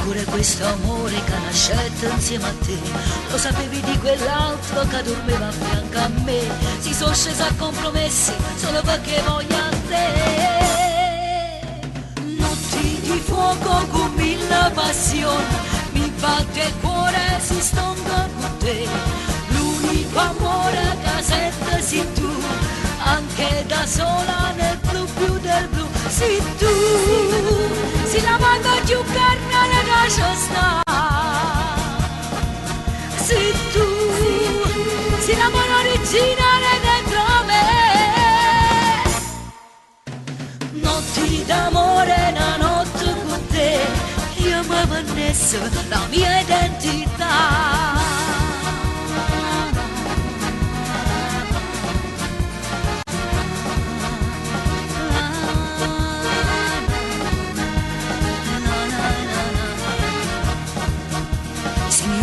Eppure questo amore che nascette insieme a te, lo sapevi di quell'altro che dormiva a fianco a me. Si sono scesi a compromessi solo perché voglio a te. Notti di fuoco con mille passioni, mi batte il cuore, si stonda con te. L'unico amore che sento sei tu, anche da sola nel blu più del blu. Sei tu, sei la mano più carnale che c'è sta. Sei tu, sei la mano originale dentro me. Notti d'amore, una notte con te, io mi vannesso la mia identità.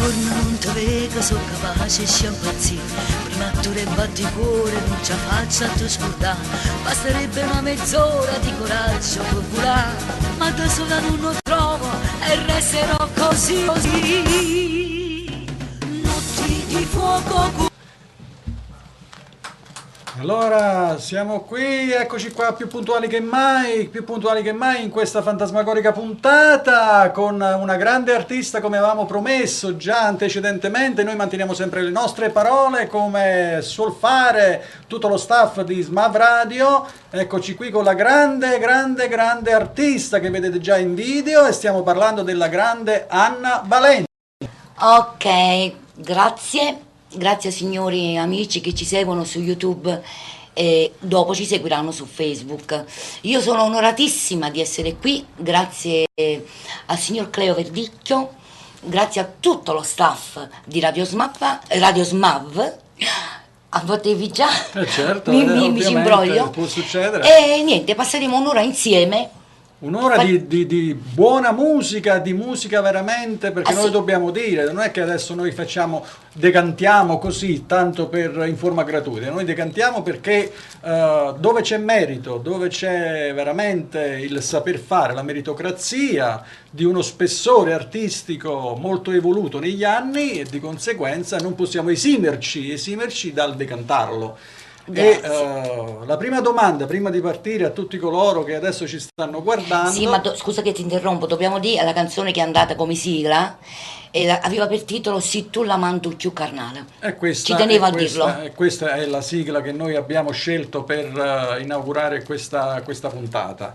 Non ti vedo, sono capace di sciampazzire. Prima tu le batti cuore, non ci faccia a tu scordare. Basterebbe una mezz'ora di coraggio per volare, ma da sola non lo trovo e resterò così. Notti di fuoco. Allora, siamo qui, eccoci qua più puntuali che mai in questa fantasmagorica puntata con una grande artista come avevamo promesso già antecedentemente. Noi manteniamo sempre le nostre parole come suol fare tutto lo staff di Smav Radio. Eccoci qui con la grande artista che vedete già in video e stiamo parlando della grande Anna Valenti. Ok, grazie. Grazie signori amici che ci seguono su YouTube e dopo ci seguiranno su Facebook. Io sono onoratissima di essere qui, grazie al signor Cleo Verdicchio, grazie a tutto lo staff di Radio Smav. A volte vi già Certo, mi ci imbroglio. Può succedere. E niente, passeremo un'ora insieme. Un'ora di buona musica, di musica veramente, perché noi sì. dobbiamo dire, non è che adesso noi decantiamo così, tanto per in forma gratuita, noi decantiamo perché dove c'è merito, dove c'è veramente il saper fare, la meritocrazia di uno spessore artistico molto evoluto negli anni e di conseguenza non possiamo esimerci dal decantarlo. E la prima domanda, prima di partire a tutti coloro che adesso ci stanno guardando. Sì, ma scusa che ti interrompo, dobbiamo dire la canzone che è andata come sigla e aveva per titolo Si tu la mandu più carnale. Ci tenevo a dirlo. Questa è la sigla che noi abbiamo scelto per inaugurare questa puntata.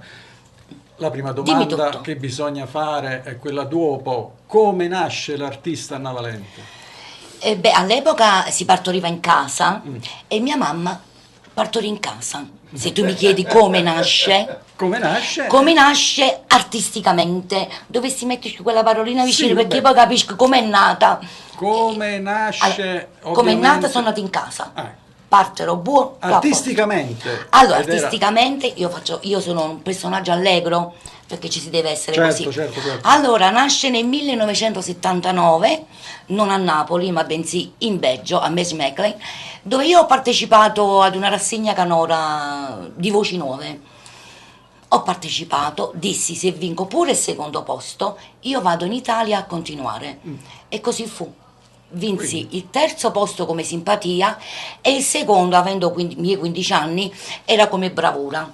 La prima domanda che bisogna fare è quella dopo: come nasce l'artista Anna Valenti? All'epoca si partoriva in casa e mia mamma partorì in casa. Se tu mi chiedi come nasce... Come nasce? Come nasce artisticamente. Dovessi metterci quella parolina vicino, perché poi capisco com'è nata. Come nasce... Allora, come è nata sono nata in casa. Parterò buono. Artisticamente? Allora, artisticamente io sono un personaggio allegro, perché ci si deve essere così. Certo. Allora, nasce nel 1979, non a Napoli, ma bensì in Belgio, a Mesmeclen, dove io ho partecipato ad una rassegna canora di voci nuove. Ho partecipato, dissi se vinco pure il secondo posto, io vado in Italia a continuare. E così fu. Vinsi il terzo posto come simpatia e il secondo, avendo i miei 15 anni, era come bravura.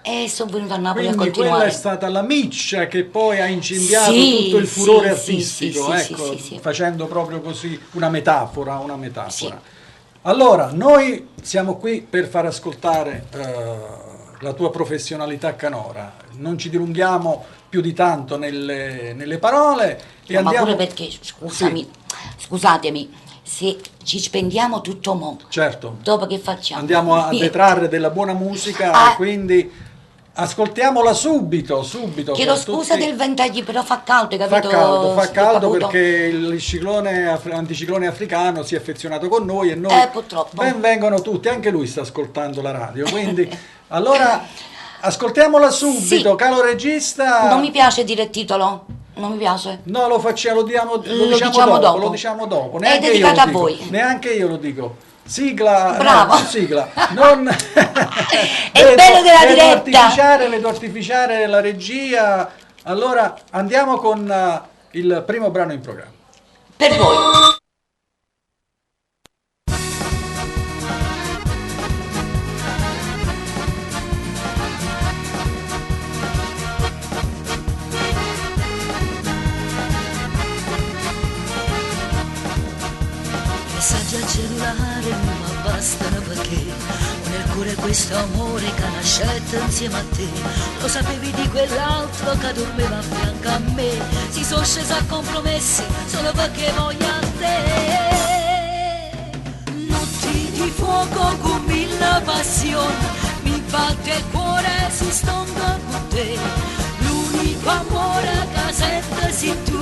E sono venuta a Napoli a continuare. Quella è stata la miccia che poi ha incendiato tutto il furore artistico, facendo proprio così una metafora. Sì. Allora, noi siamo qui per far ascoltare la tua professionalità canora. Non ci dilunghiamo più di tanto nelle parole. E ma pure perché, scusatemi, se ci spendiamo tutto mo, certo, dopo che facciamo? Andiamo a detrarre della buona musica, quindi ascoltiamola subito. Chiedo scusa del ventaglio, però fa caldo, capito? Fa caldo perché l'anticiclone africano si è affezionato con noi e noi purtroppo. Benvengono tutti, anche lui sta ascoltando la radio, quindi allora ascoltiamola subito, sì. Caro regista. Non mi piace dire il titolo. Non mi piace. No, lo diciamo dopo. È dedicata a voi. Neanche io lo dico. Sigla. Bravo. Sigla. Non è il bello della diretta. Vedo artificiare la regia. Allora andiamo con il primo brano in programma. Per voi. Messaggi al cellulare non mi bastano perché ho nel cuore questo amore che nascette insieme a te. Lo sapevi di quell'altro che dormiva a fianco a me. Si sono scesi a compromessi solo perché voglio a te. Notti di fuoco con mille passioni, mi batte il cuore si stonda con te. L'unico amore che sento sei tu,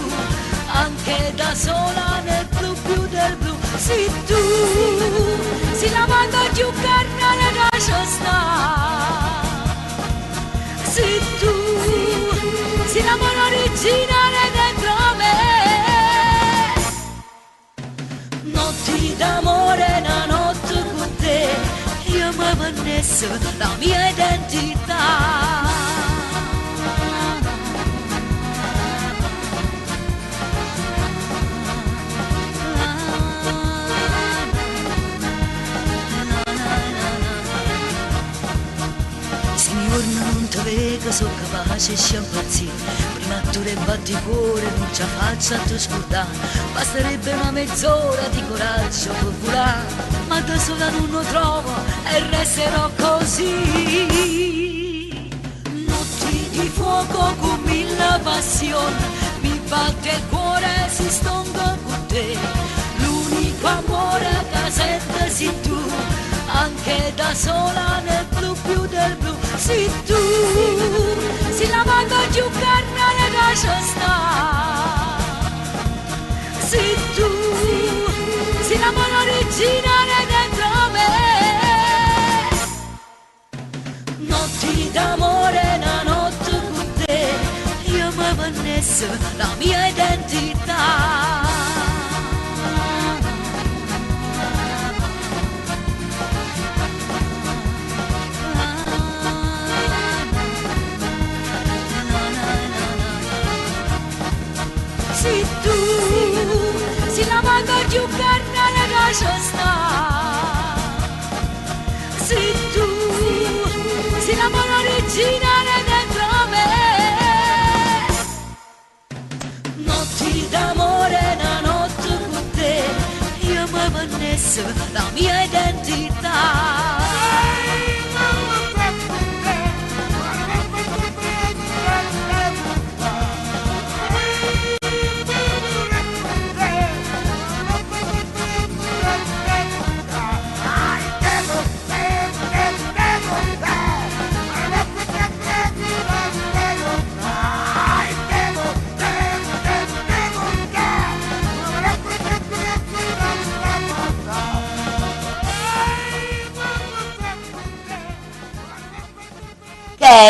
anche da sola nel blu più del blu. Sei tu, sei la mano più carnale da sta. Sei tu, sei la mano originale dentro me. Notti d'amore, una notte con te, io mi vannesso la mia identità. Non ti vedo, sono capace di impazzire. Prima tu le batti cuore, non ce la faccio a te scordare. Basterebbe una mezz'ora di coraggio per volare, ma da sola non lo trovo e resterò così. Notti di fuoco con mille passioni, mi batte il cuore, si stonda con te. L'unico amore che sento sei tu, anche da sola nel blu più del blu. Sei tu, sei la mano più carnale da sta. Sei tu, sei la mano originale dentro me. Notti d'amore, una notte con te, io mi vannesso la mia identità. Sei tu, sei la mano più carnale da sta. Sei tu, sei la mano originale dentro me. Notti d'amore, una notte con te, io mi vannesso la mia identità.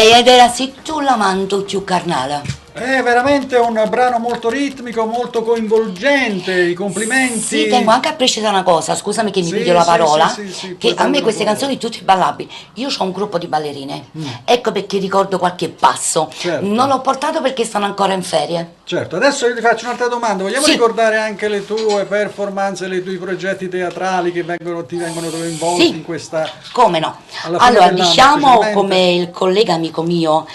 Ed era sì tu la manto più carnale. È veramente un brano molto ritmico, molto coinvolgente, i complimenti. Sì, tengo anche a precisare una cosa, scusami che mi Sì, piglio la sì, parola, sì, che a me queste pure. canzoni tutte ballabili. Io ho un gruppo di ballerine, ecco perché ricordo qualche passo. Certo. Non l'ho portato perché stanno ancora in ferie. Certo, adesso io ti faccio un'altra domanda. Vogliamo Sì. ricordare anche le tue performance, i tuoi progetti teatrali che ti vengono coinvolti Sì. in questa... Come no? alla fine Allora, dell'anno diciamo specialmente? come il collega amico mio,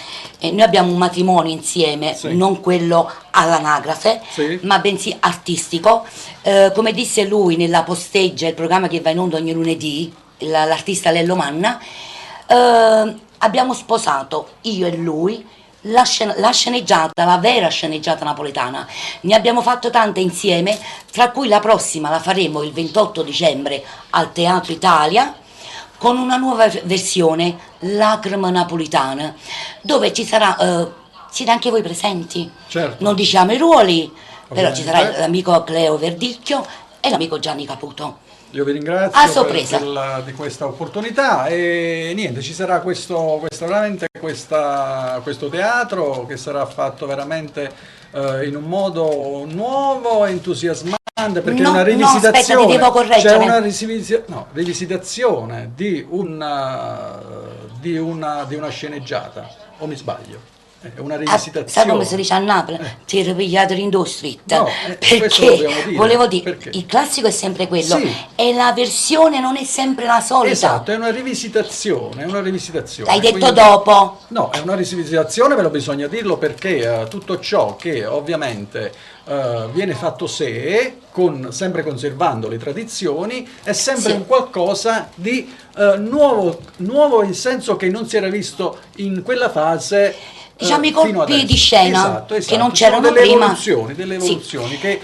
noi abbiamo un matrimonio insieme, Sì. non quello all'anagrafe, Sì. ma bensì artistico. Come disse lui nella posteggia, il programma che va in onda ogni lunedì, l'artista Lello Manna, abbiamo sposato io e lui la sceneggiata, la vera sceneggiata napoletana. Ne abbiamo fatto tante insieme, tra cui la prossima la faremo il 28 dicembre al Teatro Italia con una nuova versione, Lacrima Napolitana, dove ci sarà, siete anche voi presenti? Certo. Non diciamo i ruoli, però ci sarà Ovviamente. l'amico Cleo Verdicchio e l'amico Gianni Caputo. Io vi ringrazio A sorpresa. di questa opportunità e niente, ci sarà questo teatro che sarà fatto veramente in un modo nuovo, entusiasmante, perché è No, una no, rivisitazione, aspetta, ti devo correggere. c'è una rivisitazione di una sceneggiata, o mi sbaglio? È una rivisitazione. Sai come si dice a Napoli? Ti eri pigliato l'Indo Street. No, questo perché dobbiamo dire. volevo dire, Perché? il classico è sempre quello, Sì. e la versione non è sempre la solita. Esatto, è una rivisitazione, è una rivisitazione. L'hai detto Quindi- dopo. No, è una rivisitazione, però bisogna dirlo perché tutto ciò che ovviamente viene fatto se, sempre conservando le tradizioni, è sempre Sì. un qualcosa di nuovo in senso che non si era visto in quella fase. Diciamo i fino colpi adesso. di scena Esatto, che non Sono c'erano delle prima. delle Sì. evoluzioni che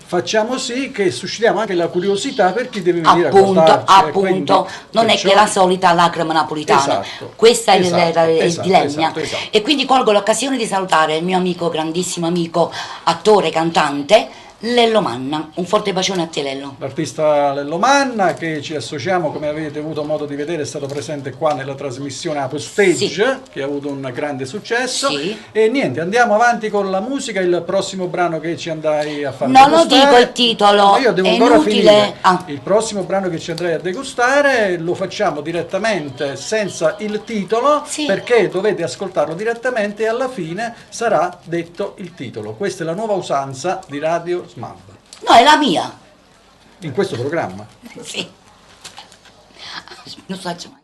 facciamo sì che suscitiamo anche la curiosità per chi deve venire a Appunto, guardarci. Quindi, non è perciò- che la solita lacrima napolitana, Esatto, questa esatto, è il esatto, dilemma. esatto. E quindi colgo l'occasione di salutare il mio amico, grandissimo amico, attore, cantante, Lello Manna. Un forte bacione a te, Lello. L'artista Lello Manna, che ci associamo, come avete avuto modo di vedere, è stato presente qua nella trasmissione Apostage, Sì. che ha avuto un grande successo. Sì. E niente, andiamo avanti con la musica. Il prossimo brano che ci andai a fare Non lo degustare- dico il titolo, Ma io devo è ancora inutile. finire. Ah. Il prossimo brano che ci andrei a degustare lo facciamo direttamente senza il titolo, Sì. perché dovete ascoltarlo direttamente e alla fine sarà detto il titolo. Questa è la nuova usanza di Radio Smab No, è la mia. in questo programma. Sì. Non so mai.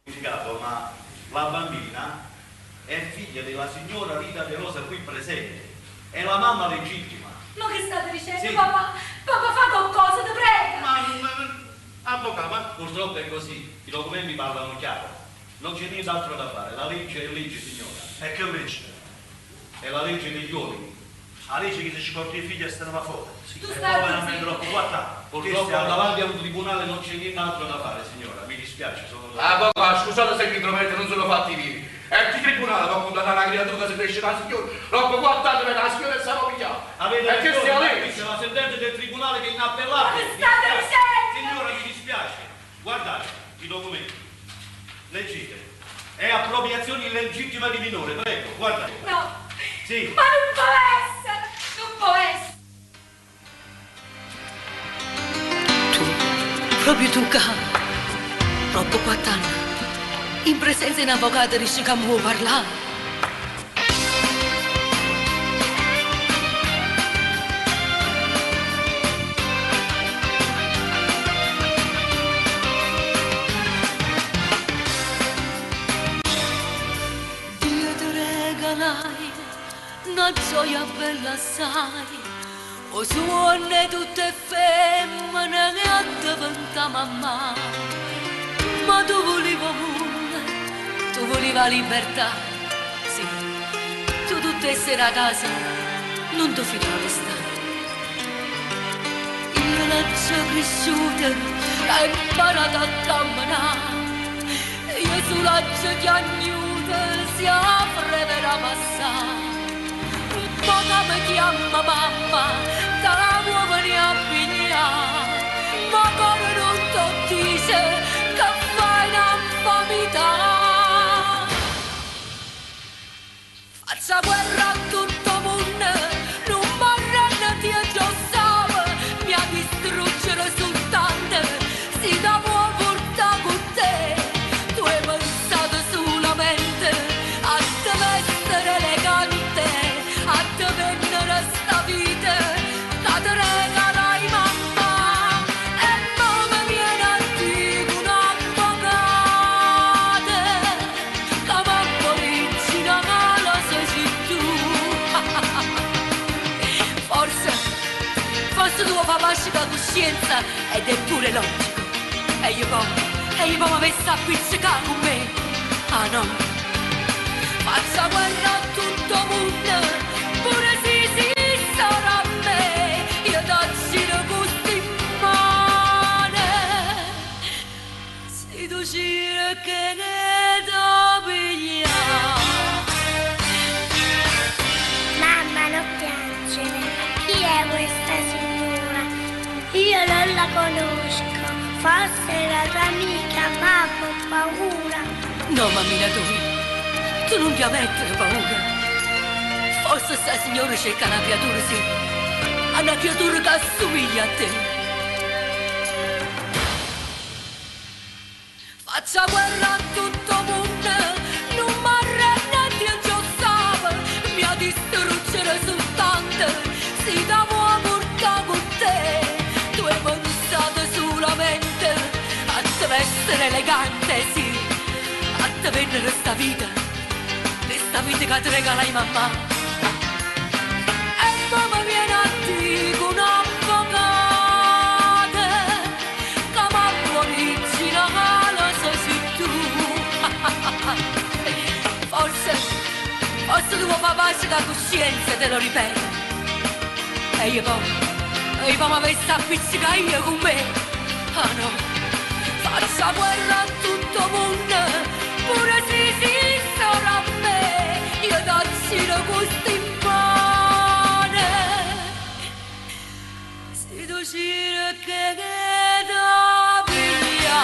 Significato, ma la bambina è figlia della signora Rita De Rosa qui presente, è la mamma legittima. Ma che state dicendo, Sì. papà? Papà, fa qualcosa, ti prego! Avvocato, ma purtroppo è così, i documenti parlano chiaro, non c'è nient'altro da fare, la legge è legge, signora. E che legge? È la legge degli uomini. La legge che si scorti i figli e stanno fuori. Sì. Tu E stai poi zitto. non troppo guarda. Purtroppo davanti a un tribunale non c'è nient'altro da fare, signora, mi dispiace, sono... Avvocato, scusate se mi intrometto, non sono fatti vivi. E il tribunale può condannare una creatura che si cresce da signore, troppo guardate per la signora e siamo pigliati. Avete E che ragione, sia ma lei? c'è la sentenza del tribunale che è inappellabile. Ma che Mi state dispiace. dicendo? Signora, mi dispiace. Guardate, i documenti. Leggete. È appropriazione illegittima di minore, prego, guardate. No! Sì. Ma non può essere! Non può essere! Proprio tu, cara. Troppo 4 anni. In presenza di un avvocato riesci a muo parlare. Io ti regalai una gioia bella assai. O suone tutte femmine che a diventa mamma. Ma tu volevi amore, tu volevi la libertà. Sì, tu tutte le sere a casa non ti fidavi stare. Io l'ho cresciuta, ho imparato a camminare. Io sulla chiagnuta si apre per passare. Un po' che mi chiama mamma, da la uomini a pigliare. Ma ancora non ti dice che fai un'infamità. Faccia guerra a tutto mondo, non morrendo ti aggiostava. Mi ha distruggere soltanto, si da può portare con te. Tu hai pensato solamente a te essere elegante, a te vendere sta vita, che ti regalai mamma. E non mi viene a dire un avvocato, che mamma originale sei tu. Forse tu fa pace con coscienza ed è pure logico. E io come mi sta a pizzicare con me. Ah no, faccia guerra a tutto mondo, pure se sarà a me. Io dacci le gusti in mano, se tu giri che ne do pigliare. Mamma, non piangere. Chi è questa signora? Io non la conosco. Forse è la tua amica, mamma, ho paura. No, mammina tu non ti mettere paura. Forse sta signora cerca una creatura, sì. Una creatura che assomiglia a te. Faccia guerra a tutto mondo, non mi arrende il giostavo, mi ha distruggere soltanto, si da vuoi portare con te. Tu hai pensato solamente a te essere elegante, sì, a te vendere sta vita che ti regala i mamma. E poi viene a dire un avvocato che ma originale sei tu. Forse tu vuoi fare pace da coscienza, te lo ripeto. E io poi mi avessi appiccicato io con me. Ah no, faccia guerra a tutto mondo, pure se esistono a me. Io dacci da questo in mano. Si tu gira che da via.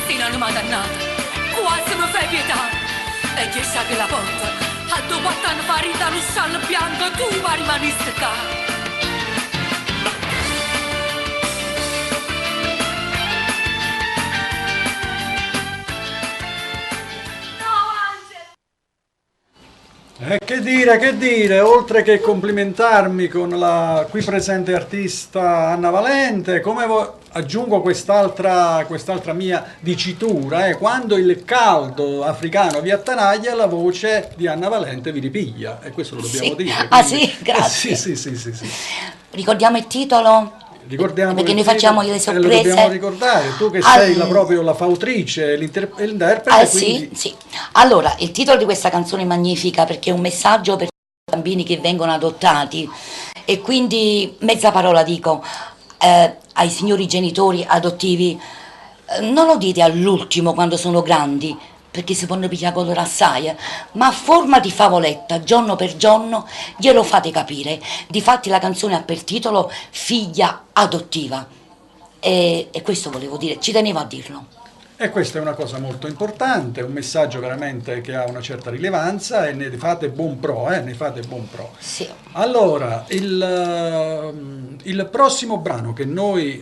Stai un'anima dannata, quasi mi fai pietà. E che sa che la porta, a dopo 4 anni farita non sciallo bianco, tu va rimaniste qua. Che dire, oltre che complimentarmi con la qui presente artista Anna Valente, aggiungo quest'altra mia dicitura, quando il caldo africano vi attanaglia, la voce di Anna Valente vi ripiglia, e questo lo dobbiamo dire. Ah quindi... sì, grazie. Sì. Ricordiamo il titolo? Ricordiamo perché noi facciamo le sorprese. Lo dobbiamo ricordare, tu che sei proprio la fautrice, l'interprete. Sì. Allora, il titolo di questa canzone è magnifica perché è un messaggio per i bambini che vengono adottati, e quindi mezza parola dico ai signori genitori adottivi, non lo dite all'ultimo quando sono grandi, perché si possono pigliare colore assai, ma a forma di favoletta, giorno per giorno, glielo fate capire. Difatti la canzone ha per titolo Figlia adottiva, e questo volevo dire, ci tenevo a dirlo. E questa è una cosa molto importante, un messaggio veramente che ha una certa rilevanza, e ne fate buon pro, ne fate buon pro. Sì. Allora, il prossimo brano che noi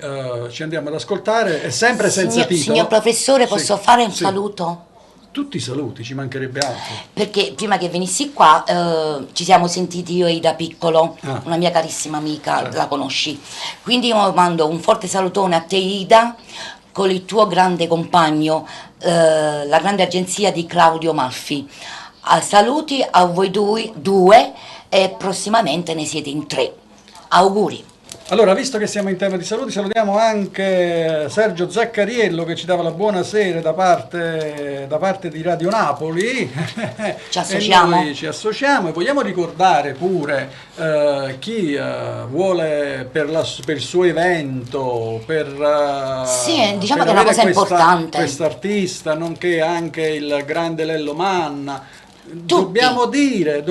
ci andiamo ad ascoltare è sempre senza titolo. Signor professore, posso fare un saluto? Tutti i saluti, ci mancherebbe altro. Perché prima che venissi qua ci siamo sentiti io e Ida Piccolo, una mia carissima amica, certo. La conosci. Quindi io mando un forte salutone a te Ida, con il tuo grande compagno, la grande agenzia di Claudio Malfi. Saluti a voi due, e prossimamente ne siete in 3. Auguri. Allora, visto che siamo in tema di saluti, salutiamo anche Sergio Zaccariello che ci dava la buonasera da parte di Radio Napoli. Ci associamo. E noi ci associamo, e vogliamo ricordare pure chi vuole per il suo evento, sì, diciamo per che è una cosa importante. Quest'artista, nonché anche il grande Lello Manna. Dobbiamo dire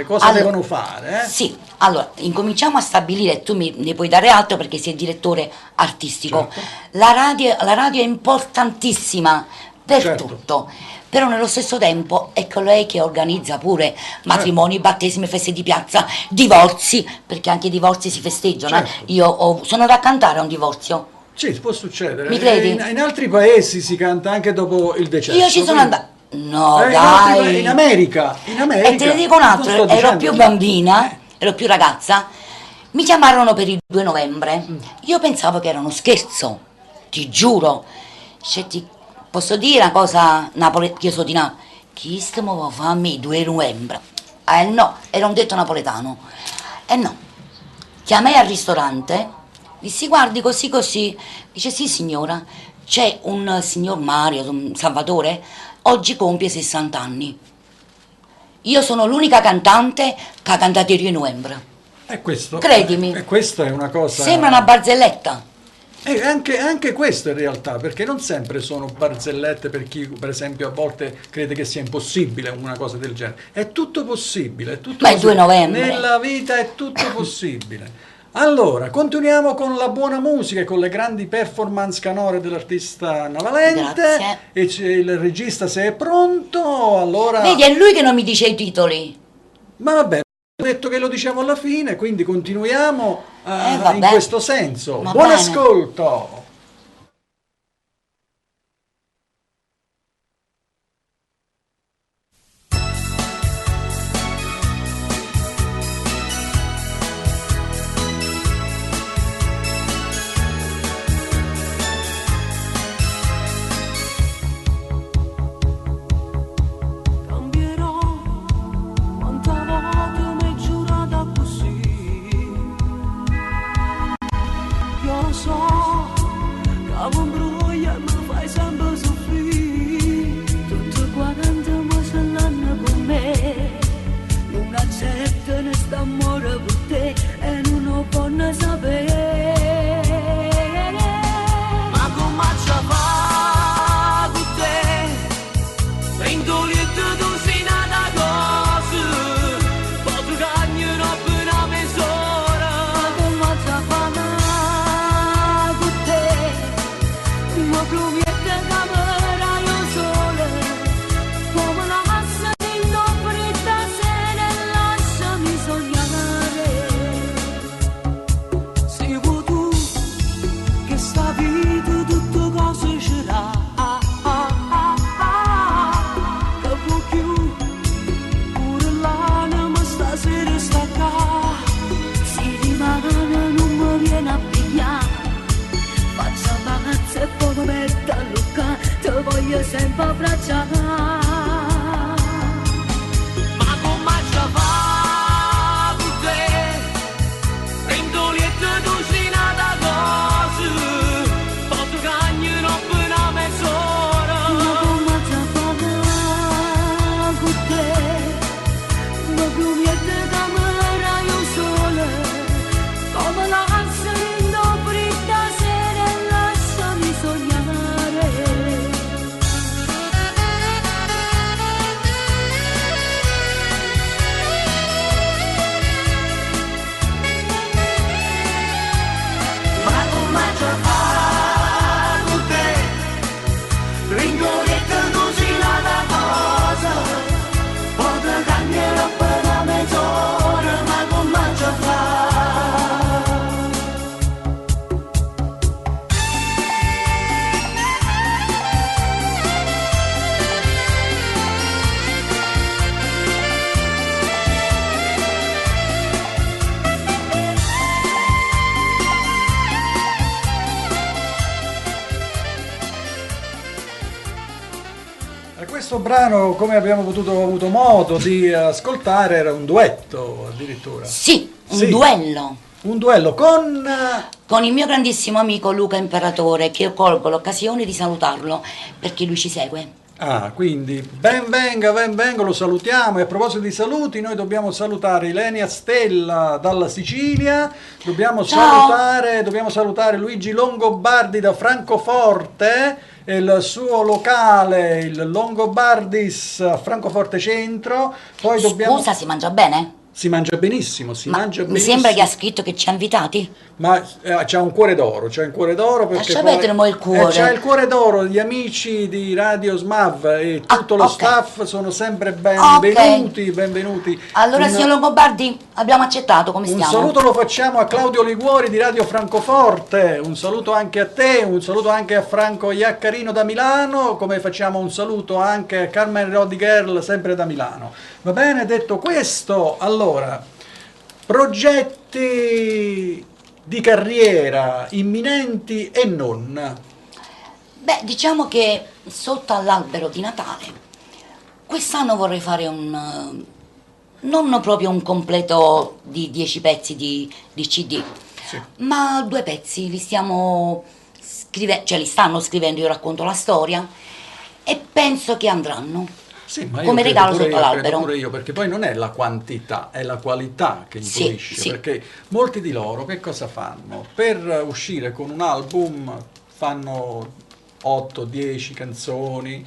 cosa devono fare. Sì, allora incominciamo a stabilire, tu ne puoi dare altro perché sei direttore artistico. Certo. La radio è importantissima per Certo. tutto, però nello stesso tempo è colei che organizza pure matrimoni, battesimi, feste di piazza, divorzi, perché anche i divorzi si festeggiano. Certo. Io sono da cantare a un divorzio. Sì, può succedere. Mi credi? In altri paesi si canta anche dopo il decesso. Io ci sono andata. No, dai. In America. E te ne dico un altro, ero più bambina, ero più ragazza, mi chiamarono per il 2 novembre. Io pensavo che era uno scherzo, ti giuro. Se ti posso dire una cosa, io sono di Napoli, chi stiamo a farmi il 2 novembre? No, era un detto napoletano. No, chiamai al ristorante, dissi guardi così, dice sì signora, c'è un signor Mario, un Salvatore, oggi compie 60 anni. Io sono l'unica cantante che ha cantato il 2 novembre. E questo, credimi. E questa è una cosa... Sembra una barzelletta. E anche questo in realtà, perché non sempre sono barzellette per chi, per esempio, a volte crede che sia impossibile una cosa del genere. È tutto possibile. È tutto Ma il 2 novembre. Nella vita è tutto possibile. Allora, continuiamo con la buona musica e con le grandi performance canore dell'artista Navalente. Grazie. E il regista, se è pronto, allora... Vedi, è lui che non mi dice i titoli. Ma vabbè, ho detto che lo diciamo alla fine, quindi continuiamo in vabbè. questo senso. Va Buon bene. ascolto! Cambierò, quanta volte mi hai giurata così. Io lo so, che mi imbruglia e mi fai sempre soffrire. Tutto quanto mi se l'hanno con me, non accetta ne sta amore per te e non lo può ne sapere. Ma come ci fa con te? Pentolietto tu sei nata cosa, poi tu cagnano appena mezz'ora. Come ci fa con te, ma proviete camera io sola, come la massa in fritta se ne lasciami sognare. Sei vuoi tu che sta vita tutte cose ce l'ha, che può più pure l'anima stasera sta qua. Si rimane non mi viene a pigliare, faccia pazza e poi mi metto a lucca, te voglio sempre abbracciare. Ma come ci fa con te? Pentolietto tu sei nata cosa, poi tu cagnano appena mezz'ora. Ma come ci fa con te, ma proviete camera io sola, come la massa in fritta se ne lasciami sognare. Ma come ci fa con te? Ringoletta tu sei nata cosa, poi ti cambierò appena mezz'ora. Ma come ci fa? E questo brano, come abbiamo avuto modo di ascoltare, era un duetto addirittura. Sì, un Sì. duello. Un duello con... Con il mio grandissimo amico Luca Imperatore, che io colgo l'occasione di salutarlo perché lui ci segue. Ah, quindi ben venga, lo salutiamo. E a proposito di saluti, noi dobbiamo salutare Ilenia Stella dalla Sicilia, dobbiamo Ciao. salutare Luigi Longobardi da Francoforte, e il suo locale, il Longobardis a Francoforte Centro. Poi dobbiamo... Scusa, si mangia bene? Si mangia benissimo, Ma mi sembra che ha scritto che ci ha invitati. Ma c'ha un cuore d'oro, perché Lascia poi perdere mo il cuore. c'ha il cuore d'oro, gli amici di Radio Smav e tutto lo ok. staff sono sempre Ok. benvenuti. Allora, signor Longobardi, abbiamo accettato, come Un stiamo? saluto lo facciamo a Claudio Liguori di Radio Francoforte, un saluto anche a te, un saluto anche a Franco Iaccarino da Milano, come facciamo un saluto anche a Carmen Rodigherl, sempre da Milano. Va bene, detto questo, allora, progetti di carriera imminenti e non. Beh, diciamo che sotto all'albero di Natale, quest'anno vorrei fare non proprio un completo di 10 pezzi di CD, Sì. ma 2 pezzi, li stiamo scrivendo, cioè li stanno scrivendo, io racconto la storia e penso che andranno. Sì, ma io Come credo regalo pure sotto io, l'albero. credo pure io, perché poi non è la quantità, è la qualità che Sì, influisce, sì. perché molti di loro che cosa fanno? Per uscire con un album fanno 8-10 canzoni,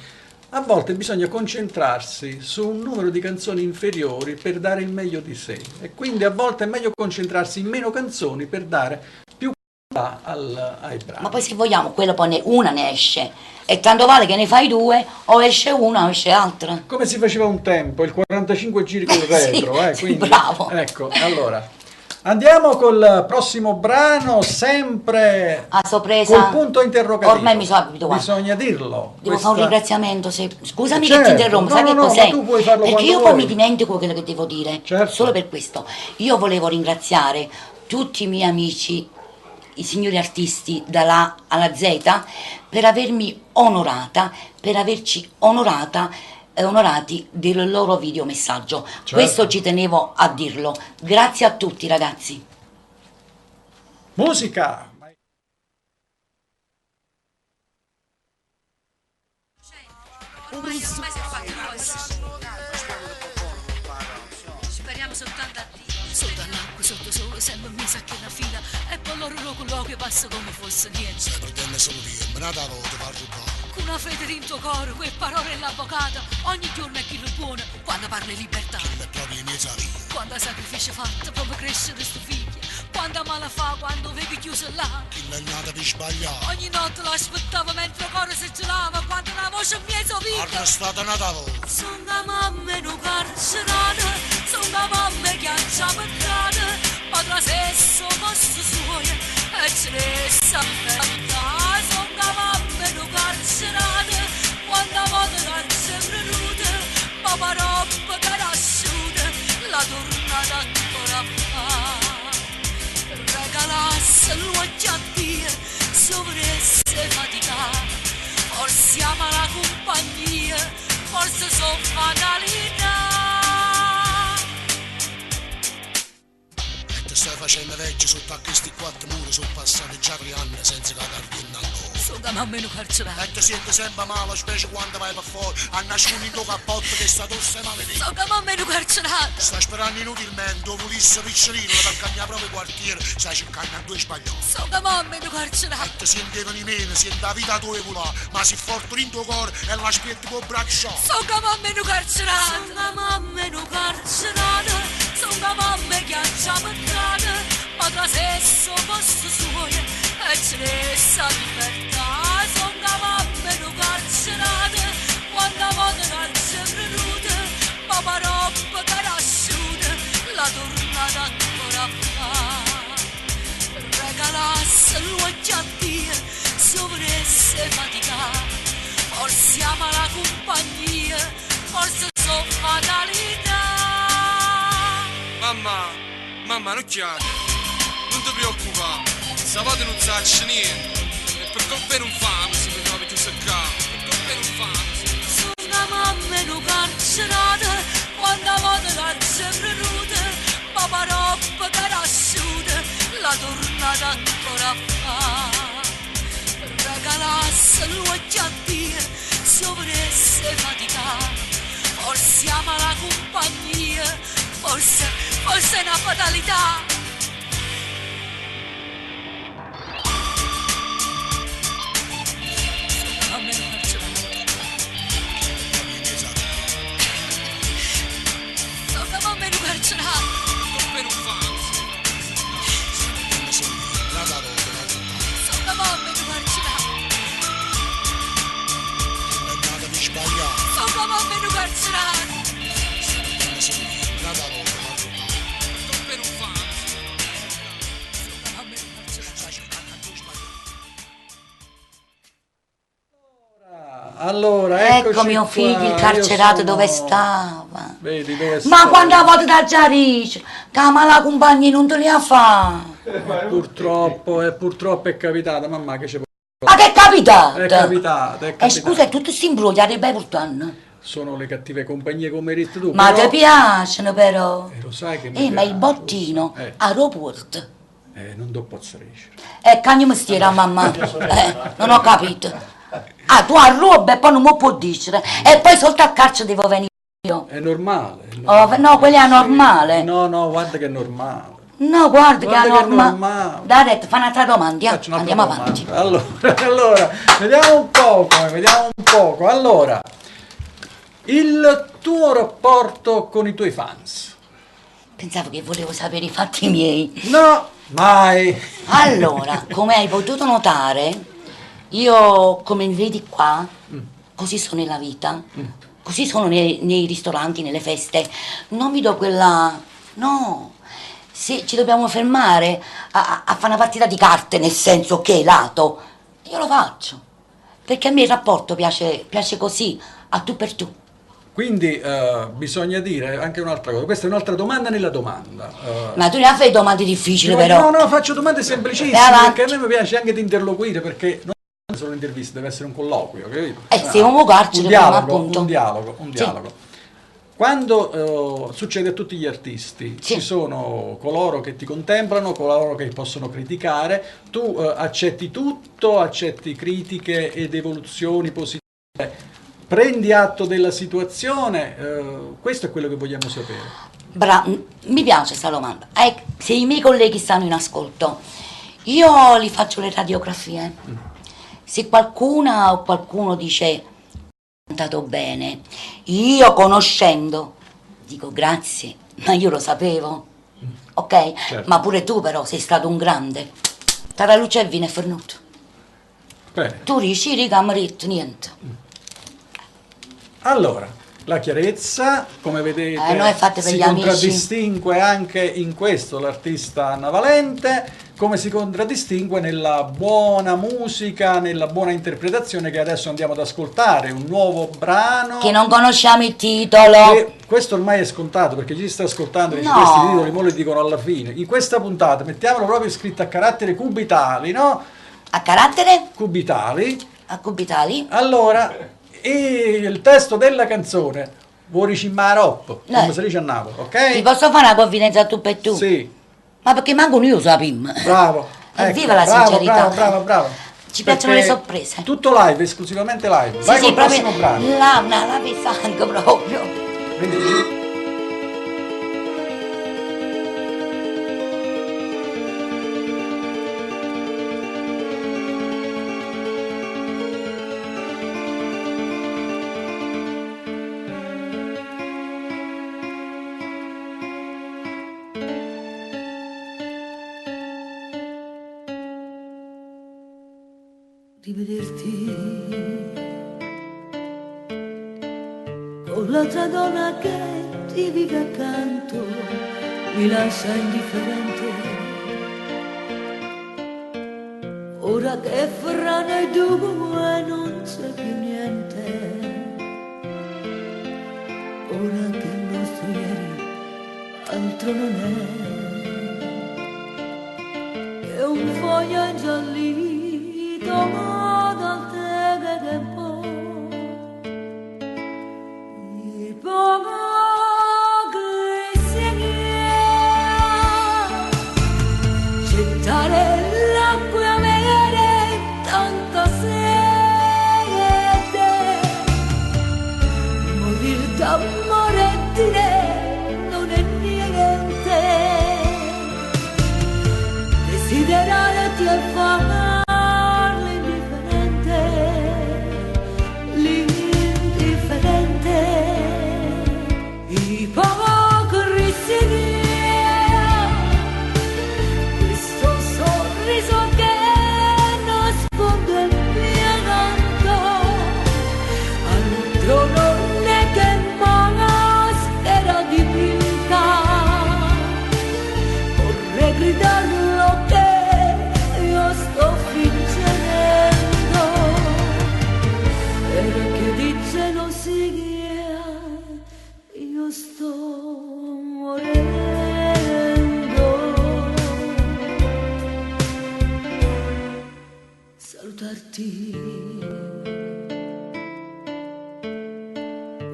a volte bisogna concentrarsi su un numero di canzoni inferiori per dare il meglio di sé, e quindi a volte è meglio concentrarsi in meno canzoni per dare più qualità ai brani. Ma poi se vogliamo, quello poi una ne esce, e tanto vale che ne fai due, o esce una o esce altra. Come si faceva un tempo, il 45 giri col retro, sì, quindi, bravo. Ecco, allora, andiamo col prossimo brano, sempre a sorpresa, col punto interrogativo. Ormai mi sono abituato. Bisogna dirlo. Devo fare un ringraziamento, scusami certo, che ti interrompo, sai che no, cos'è? ma tu puoi farlo perché quando io poi vuoi. mi dimentico quello che devo dire, certo. Solo per questo. Io volevo ringraziare tutti i miei amici, i signori artisti dalla A alla Z, per avermi onorata, per averci onorati del loro videomessaggio. Certo. Questo ci tenevo a dirlo. Grazie a tutti, ragazzi. Musica! Speriamo soltanto a Dio. Sotto all'acqua, sotto sole, sempre mi sa che la fila. E poi loro quello che passa come fosse niente. Stai perdendo solo tempo, nata volta va a rubare. Con una fede dentro cuore, quel parole dell'avvocato. Ogni giorno è chi lo buono quando parla di libertà. Che è proprio in mezzo a via. Quando sacrificio fatto per crescere sto figlio. Quando male fa, quando vedi chiuso là. Che l'è nata per sbagliare. Ogni notte l'aspettavo mentre il cuore si gelava. Quando una voce mia si Guarda, vita. è stata nata volta. Sono la mamma in un carcerato. Sono la mamma che ha già peccata. Ma tra stesso posto suo e ce ne sa verità. Sono la mamma in un carcerato. Quando la moto non si venuta. Ma paroppa che era asciuta. La tornata ancora fa. Regalasse l'occhio a Dio, sovresse fatica, forse ama la compagnia, forse sono fatalità. E te stai facendo vecchio sotto a questi quattro muri, sono passati già 3 anni senza cagarti in ancora. Sono da mamma in un carcerato. E ti senti sempre male, specie quando vai per fuori, a nascondere il tuo cappotto che sta tosse maledetta. Sono da mamma in un carcerato. Stai sperando inutilmente, o volisse piccolino, perché al mio proprio quartiere stai cercando a 2 sbagliati. Sono da mamma in un carcerato. E ti sentevano di meno, senti la vita tua volà, ma si forte in tuo cuore e l'aspetti con braccio. Sono da mamma in un carcerato. Sono da mamma in un carcerato. Sono da mamma che ha già peccata, ma tra stesso posto suo e ce ne sa libertà. Sono da mamma in un carcerato. Quando la moto non si è venuta, ma paroppa che era asciuta, la tornata ancora fa. Regalasse l'occhio a Dio, sovresse fatica, forse ama la compagnia, forse sono fatalità. Mamma, non chiami, non ti preoccupare, sabato non sacci niente, e per colpa non fame se mi trovi giù seccato, per colpa non fame. Sono una mamma in un carcerato, quando la moto non si è venuta, ma paroppa che era asciuta, la tornata ancora fa. Regalasse l'occhio a Dio, sovresse fatica, forse ama la compagnia, forse è una fatalità. Allora, ecco mio figlio, il carcerato dove stava. Vedi dove Ma stava. quando volte da Giarice, che la compagnia non te li ha fa. Purtroppo è capitata, mamma, che c'è. Ma che è capitato? È capitato. E scusa, è tutto sti imbrogliati bei portanno. Sono le cattive compagnie come hai detto tu. Ma però... ti piacciono però. Lo sai che mi ma il piace. bottino, aeroporto. Non do posso riuscire. Cagno mestiere a mamma. Non ho capito. Ah, tu a roba e poi non mi può dire. E poi soltanto a carcere devo venire io. È normale. Oh, no, quello è normale. No, guarda che è normale. No, guarda che è normale. normale. Dai, fa un'altra domanda. Andiamo avanti. Allora, vediamo un poco. Allora, Il tuo rapporto con i tuoi fans? Pensavo che volevo sapere i fatti miei. No, mai. Allora, come hai potuto notare, io, come mi vedi qua, così sono nella vita, così sono nei ristoranti, nelle feste. Non mi do quella... No, se ci dobbiamo fermare a fare una partita di carte, nel senso che lato, io lo faccio. Perché a me il rapporto piace così, a tu per tu. Quindi bisogna dire anche un'altra cosa, questa è un'altra domanda nella domanda. Ma tu ne fai domande difficili, però. No, faccio domande semplicissime, perché a me mi piace anche di interloquire, perché non è solo un'intervista, deve essere un colloquio, capito? Stiamo a carcere, un dialogo. Sì. Quando succede a tutti gli artisti, ci sono coloro che ti contemplano, coloro che possono criticare, tu accetti tutto, accetti critiche ed evoluzioni positive. Prendi atto della situazione, questo è quello che vogliamo sapere. Mi piace questa domanda. Se i miei colleghi stanno in ascolto, io li faccio le radiografie. Se qualcuna o qualcuno dice cantato bene, io conoscendo dico grazie, ma io lo sapevo, ok? Certo. Ma pure tu però sei stato un grande. Tara luce e vino è fornuto. Tu dici, riga, amaretto, niente. Allora, la chiarezza, come vedete, si contraddistingue anche in questo l'artista Anna Valente, come si contraddistingue nella buona musica, nella buona interpretazione che adesso andiamo ad ascoltare, un nuovo brano. Che non conosciamo il titolo. Questo ormai è scontato, perché chi sta ascoltando dice questi titoli mo li dicono alla fine. In questa puntata mettiamolo proprio scritto a carattere cubitali, no? A carattere? Cubitali. A cubitali. Allora... E il testo della canzone vuoi ricimmare come si dice a Napoli, ok? Ti posso fare una confidenza tu per tu? Sì. Ma perché manco io so la PIM. Bravo. Viva la sincerità. Bravo. Ci piacciono le sorprese. Tutto live, esclusivamente live. Vai col prossimo brano. La pesante proprio. Quindi... Rivederti con l'altra donna che ti vive accanto mi lascia indifferente. Ora che fra noi due non c'è più niente, ora che il nostro ieri altro non è che un foglio ingiallito dal tempo, il poco che segna, gettare l'acqua verde, tanta sete, morir d'amore e dire non è niente, desiderarti e fare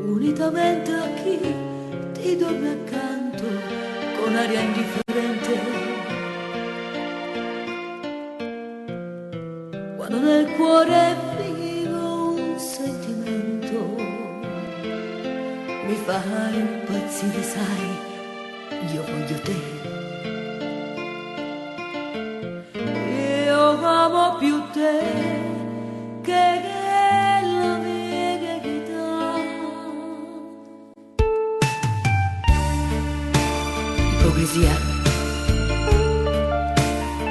unitamente a chi ti dorme accanto con aria indifferente, quando nel cuore vivo un sentimento mi fa impazzire, sai, io voglio te, io amo più te che la mia chitarra. poesia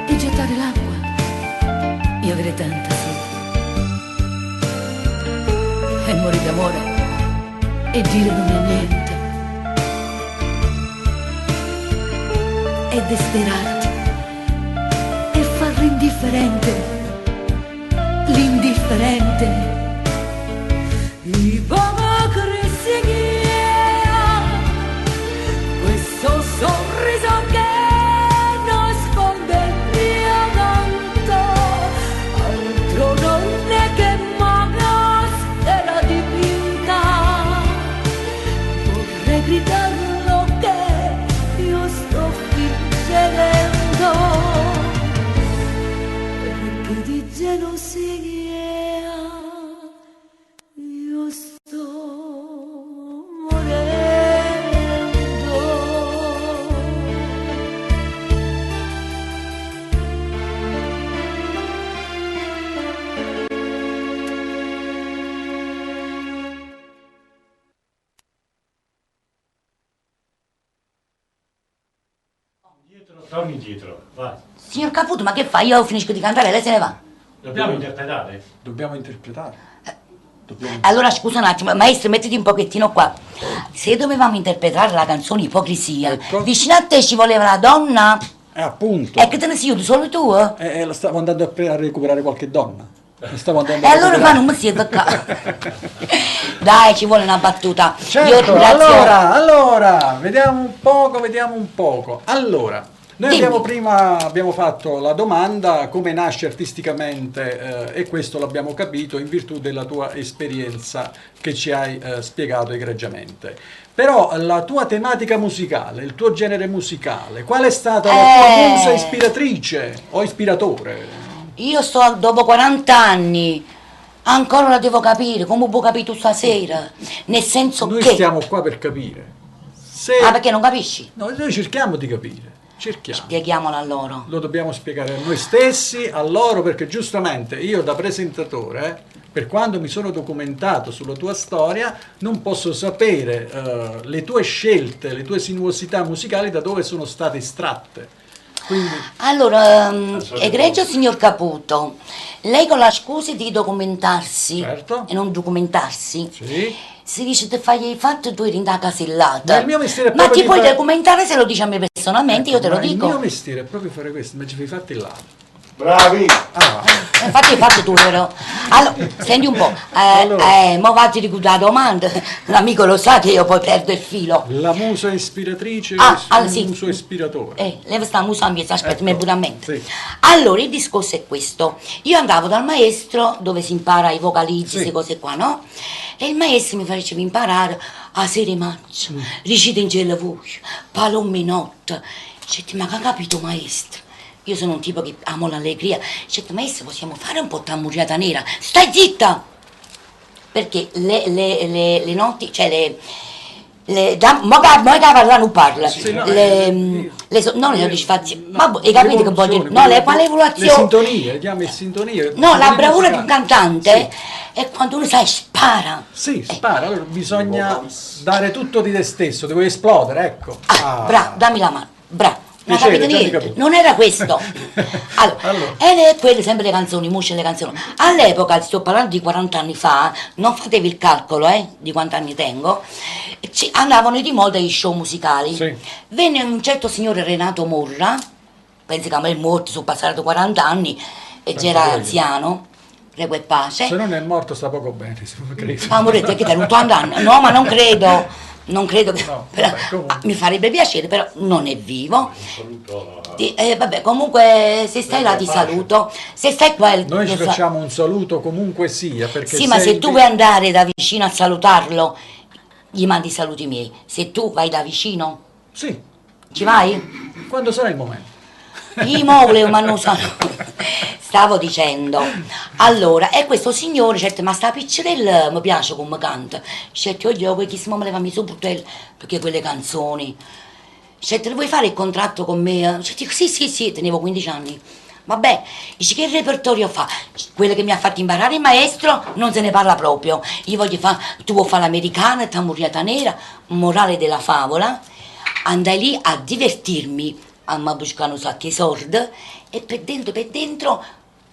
e gettare l'acqua e avere tanta sete e morire d'amore e dire non è niente e desiderarti e far l'indifferente ipocrisia, questo sorriso che nasconde il mio canto, altro non è che maschera dipinta, vorrei gridarlo che io sto fingendo, perché di gelosia io sto morendo. Torni indietro, vai. Signor Caputo, ma che fa? Io finisco di cantare, lei se ne va. Dobbiamo interpretare? Dobbiamo interpretare. Allora scusa un attimo, maestro, mettiti un pochettino qua. Se dovevamo interpretare la canzone Ipocrisia, Ecco. vicino a te ci voleva una donna, Appunto. e che te ne sei io, solo tu? La stavo andando a recuperare qualche donna. La stavo andando E a allora recuperare. fa non mi si tocca. Dai, ci vuole una battuta. Certo, Io ringrazio. allora, vediamo un poco. Allora, noi Dimmi. abbiamo fatto la domanda come nasce artisticamente e questo l'abbiamo capito in virtù della tua esperienza che ci hai spiegato egregiamente. Però la tua tematica musicale, il tuo genere musicale, qual è stata la tua musa ispiratrice o ispiratore? Io sto dopo 40 anni, ancora la devo capire, come può capire tu stasera? Nel senso Noi che... stiamo qua per capire. Ah, perché non capisci? No, noi cerchiamo di capire. Cerchiamo. Spieghiamolo a loro. Lo dobbiamo spiegare a noi stessi, a loro, perché giustamente io da presentatore, per quando mi sono documentato sulla tua storia, non posso sapere le tue scelte, le tue sinuosità musicali da dove sono state estratte. Quindi, Allora, egregio signor Caputo, lei con la scusa di documentarsi Certo. e non documentarsi, sì, si dice te fai fatto tu eri in da casellata. Ma il mio mestiere è Ma proprio ti di puoi fare- documentare se lo dici a me personalmente, io te lo ma dico. il mio mestiere è proprio fare questo, ma ci fai fatti là. Bravi! Infatti hai fatto tu però. Allora, senti un po', mo vatti di la domanda, l'amico lo sa che io poi perdo il filo. La musa ispiratrice allora, il sì. muso ispiratore. Lei sta musando, aspetta, Ecco, mi pure a mente. sì. Allora, il discorso è questo. Io andavo dal maestro dove si impara i vocalizzi, Sì. queste cose qua, no? E il maestro mi faceva imparare a sere maccio, ricita in cielo voce, palominotta. Dicevo, ma che ha capito maestro? Io sono un tipo che amo l'allegria. Dicevo, maestro, possiamo fare un po' tammuriata nera? Stai zitta! Perché le notti, cioè mo che parla non parla. Sì, no, Non le soddisfazioni, ma hai capito che voglio dire? No, quale le evoluzione? sintonie, le chiami sintonie. No, la sintonie bravura di un musicali. cantante Sì. è quando uno sai spara. Sì, spara, allora bisogna dare tutto di te stesso, devi esplodere, ecco. Bravo, dammi la mano, bravo. Non Piacere, capite Gianni niente, Caputo. non era questo. Allora. E quelle sempre le canzoni, musce le canzoni. All'epoca, ti sto parlando di 40 anni fa, non fatevi il calcolo di quanti anni tengo, andavano di moda gli show musicali. Sì. Venne un certo signore Renato Morra, pensi che a me è morto, sono passati 40 anni e già era voglia. anziano, prego e pace. Se non è morto sta poco bene, se non credo. Amore, te che te 80 anni? No, ma non credo. Non credo che... No, però, vabbè, comunque. mi farebbe piacere, però non è vivo. Vabbè, comunque se stai là ti saluto. Se stai qua... Noi ci lo so- facciamo un saluto comunque sia, perché Sì, ma se sei tu vuoi andare da vicino a salutarlo, gli mandi i saluti miei. Se tu vai da vicino, Sì, ci vai? quando sarà il momento. I volevo, ma non so. Stavo dicendo, allora, e questo signore, certo, ma sta piccerella mi piace come canta. Certo, io quel che mi levami su Brutello, perché quelle canzoni. Certo, vuoi fare il contratto con me? Certo, dico, sì, tenevo 15 anni. Vabbè, dice che repertorio fa? Quello che mi ha fatto imparare il maestro non se ne parla proprio. Io voglio fare, tu vuoi fare l'americana, tammuriata nera, morale della favola. andai lì a divertirmi, a buscare un sacco di soldi e per dentro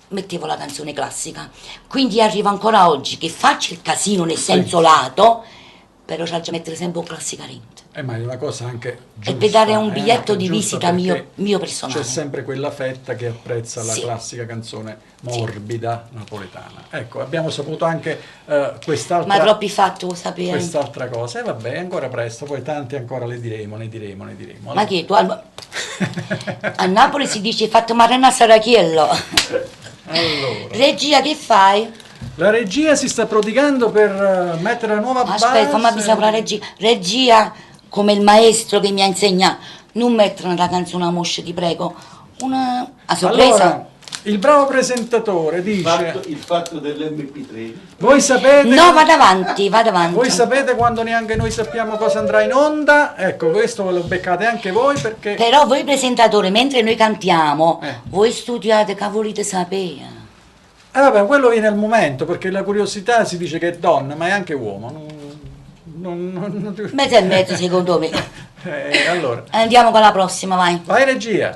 mettevo la canzone classica. Quindi arrivo ancora oggi che faccio il casino nel senso lato, però c'ho da mettere sempre un classicamente. Ma è una cosa anche giusta. E per dare un biglietto anche di visita mio personale. C'è sempre quella fetta che apprezza la Sì. classica canzone morbida napoletana. Ecco, abbiamo saputo anche quest'altra... Ma troppi fatti, lo sapevi? Quest'altra cosa. E vabbè, è ancora presto, poi tanti ancora le diremo. Ma che tu a Napoli si dice fatto marina Sarachiello. Allora. Regia, che fai? La regia si sta prodigando per mettere la nuova base. Aspetta, fammi avvisare la regia. Regia, come il maestro che mi ha insegnato, non mettere la canzone a moscia, ti prego. Una a sorpresa. Allora, il bravo presentatore dice... Il fatto dell'MP3. Voi sapete... No, vado avanti. Voi sapete quando neanche noi sappiamo cosa andrà in onda? Ecco, questo ve lo beccate anche voi perché... Però voi presentatori, mentre noi cantiamo, voi studiate, cavolite sapere. Vabbè, quello viene al momento, perché la curiosità si dice che è donna, ma è anche uomo. Mezzo e mezzo, secondo me. Allora. Andiamo con la prossima, vai. Vai regia.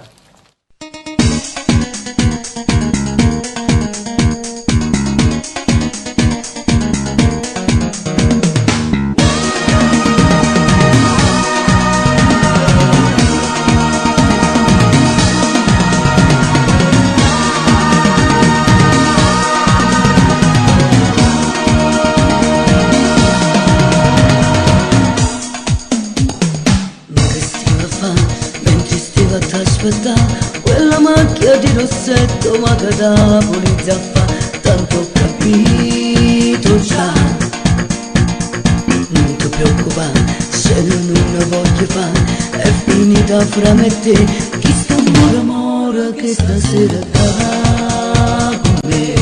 Quella macchia di rossetto ma che da polizia fa, tanto ho capito già. Non ti preoccupare, se non ne voglio fare, è finita fra me e te, chi sta amore che stasera sta con me.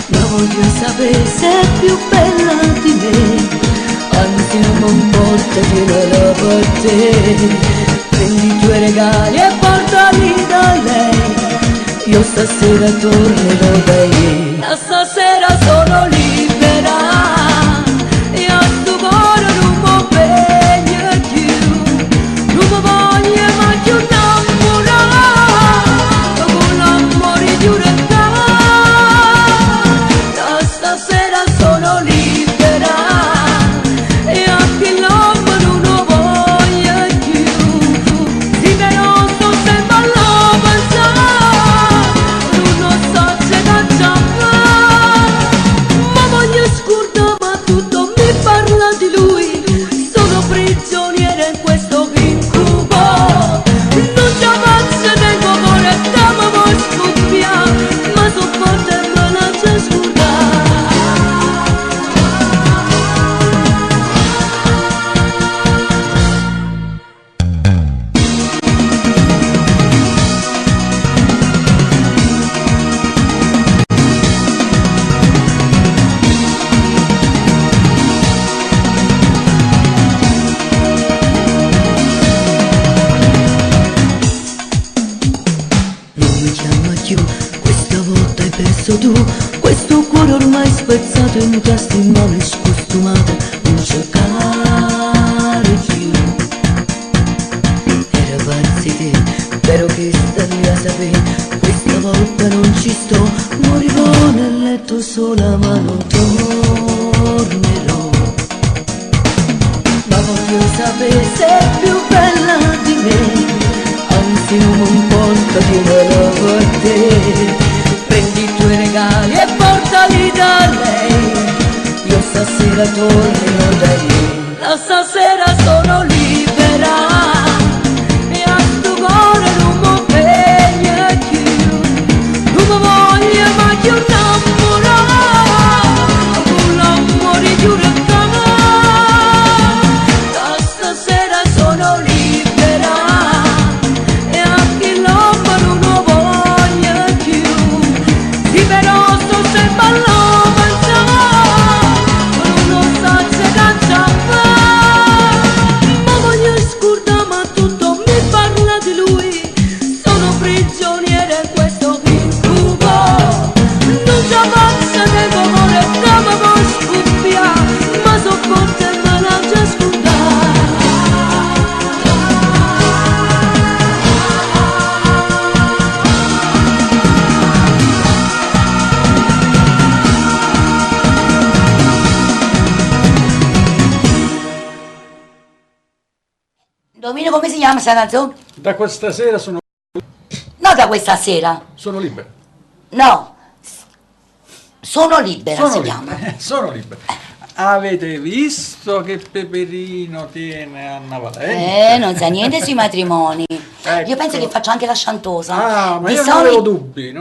Ma voglio sapere se è più bella di me, anzi non mi importa che la parte. Prendi i tuoi regali e portali da lei, io stasera tornerò da lei. Da stasera sono libera e a sto cuore non mi impegno più, non mi voglio mai più innamorare con l'amore di un regalo. Da stasera sono libera e anche l'uomo non lo voglio più. Sì, però sto sempre a pensare, non so se cacciare, ma voglio scordare, ma tutto mi parla di lui. Sono prigioniera in questo incubo, non ci avanza tempo cuore che mi vuoi scoppiare, ma so forte e me la c'è scordare. Non mi chiama più, questa volta hai perso tu, questo cuore ormai spezzato in tasti male scostumate, non cercare più. Era pazzi te, spero che stavi a sapere, questa volta non ci sto, morirò nel letto sola ma non tornerò. Ma voglio sapere se è più bella di me, anzi non mi importa dirmelo per te. Prendi i tuoi regali e portali da lei, io stasera tornerò da lei. Da stasera sono libera e a sto cuore non mi impegno più, non mi voglio mai più innamorare con l'amore di un regalo. Da stasera sono libera e anche l'uomo non lo voglio più. Sì, però sto sempre a pensare, non so se cacciare. Indovina come si chiama questa canzone? Da questa sera sono No, da questa sera. libero. No. Sono libera Sono si libero. chiama. Sono libero. Avete visto che Peperino tiene Anna Valente? Non sa niente sui matrimoni. Ecco. Io penso che faccia anche la sciantosa. Ah, ma Di io non avevo dubbi.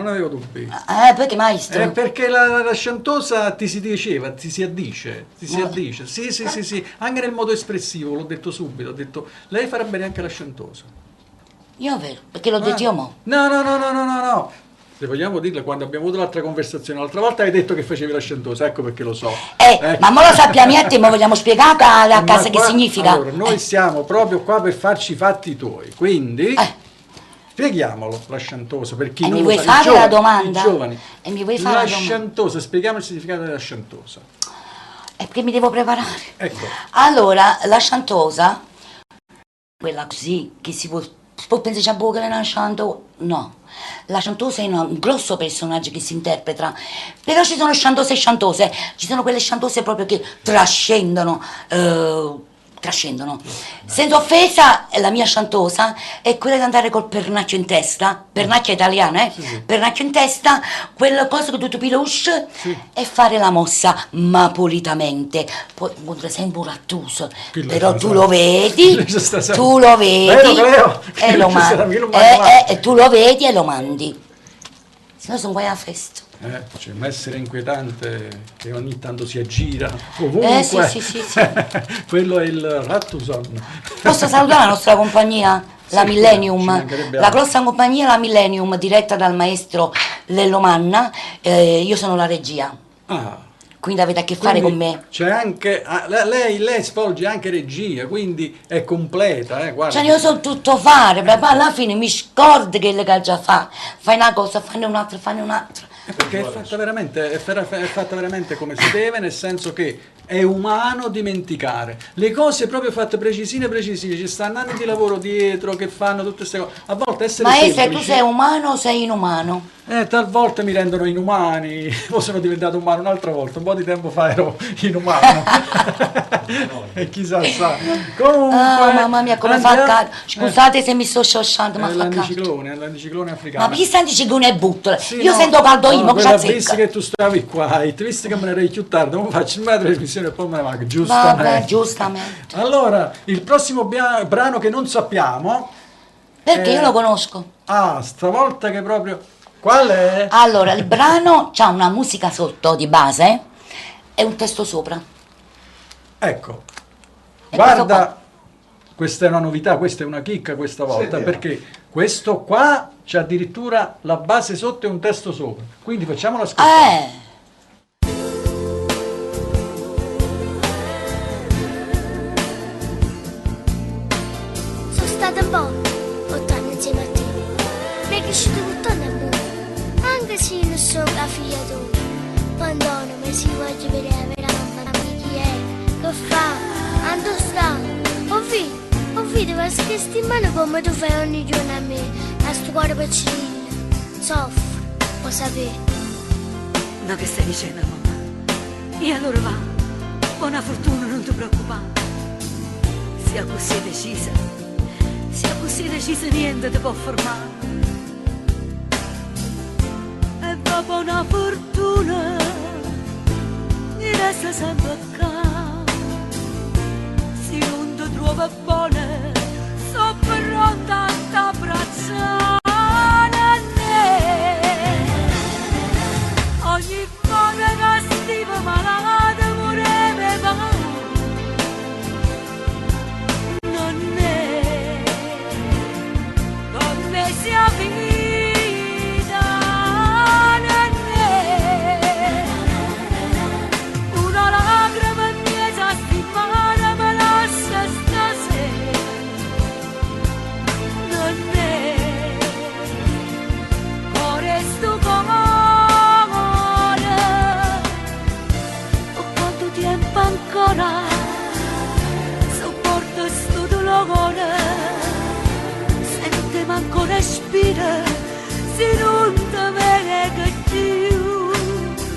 Perché maestro? Perché la sciantosa ti si diceva, ti si addice. Sì, anche nel modo espressivo, l'ho detto subito, ho detto, lei farà bene anche la sciantosa. Io vero, perché l'ho detto io mo. No. Se vogliamo dirle, quando abbiamo avuto l'altra conversazione, l'altra volta hai detto che facevi la sciantosa, ecco perché lo so. Ma mo lo sappiamo io e te, mo vogliamo spiegare a casa che significa. Allora, noi siamo proprio qua per farci i fatti tuoi, quindi spieghiamolo, la sciantosa, per chi non mi lo vuoi sa, fare giovani, la domanda? i giovani. E mi vuoi fare la la domanda? sciantosa, spieghiamo il significato della sciantosa. È perché mi devo preparare. Ecco. Allora, la sciantosa, quella così, che si può pensare che è una sciantosa, no. La sciantosa è un grosso personaggio che si interpreta, però ci sono sciantose e sciantose, ci sono quelle sciantose proprio che trascendono. Senza offesa, la mia sciantosa è quella di andare col pernacchio in testa, pernacchio italiana, Sì. pernacchio in testa, quella cosa che tu pilusci e fare la mossa, ma pulitamente. Poi sei un burattuso, però tu lo vedi, Vero, Cleo? e lo mandi, tu lo vedi e lo mandi. Se no sono guai a festa. C'è un essere inquietante che ogni tanto si aggira ovunque. Sì. Quello è il Rattuson. Posso salutare la nostra compagnia, la Sì, Millennium, ci mancherebbe la altro. grossa compagnia, la Millennium, diretta dal maestro Lello Manna. Io sono la regia, quindi avete a che fare con me. C'è anche lei svolge anche regia, quindi è completa, guarda. Cioè io so tutto fare, poi alla fine mi scordo che le già fa. Fai una cosa, fanne un'altra. Perché è fatta veramente come si deve, nel senso che è umano dimenticare. Le cose proprio fatte precisine, ci stanno anni di lavoro dietro che fanno tutte queste cose. A volte essere Maestra, semplici, tu sei umano o sei inumano? talvolta mi rendono inumani, poi sono diventato umano un'altra volta, un po' di tempo fa ero inumano. E chissà sa. Comunque, mamma mia, come fa caldo. Scusate se mi sto sciosciando, ma è fa caldo. l'anticiclone africano. Ma chi sta anticiclone e buttole? Sì, Io no, sento caldo io, no, ma cosa quella zecca? visto che tu stavi qua, e ti visto che me ne eri più tardi, non faccio mai la trasmissione e poi me ne vado, giustamente. Vabbè, giustamente. Allora, il prossimo brano che non sappiamo... Perché io lo conosco. Stavolta che proprio... Qual è? Allora, il brano c'ha una musica sotto di base e un testo sopra. Ecco, E guarda, questa è una novità, questa è una chicca questa volta, Sì, perché questo qua c'è addirittura la base sotto e un testo sopra. Quindi facciamolo ascoltare. Sono stata un po' 8 anni insieme a te. Mi è cresciuto tutto nel mondo, anche se non sono la figlia tua. Quando non mi si voglio vedere la mamma, chi è, che fa, dove sta. Ho visto queste settimane come tu fai ogni giorno a me, a sto cuore piccino. Soffro, lo sapere. Ma che stai dicendo, mamma? E allora va, buona fortuna, non ti preoccupare. Sia così decisa, niente ti può fermare. E dopo una fortuna, mi resta sempre accanto. Se non ti trova buona, so pronta a t'abbracciare. Ogni volta che stivo malata moreve va. Non è come sia vita, non è una lacrima mia settimana me lascia stasera. Non è cuore sto tempo ancora sopporto sto dolore, se non ti manco respira, se non ti vede più.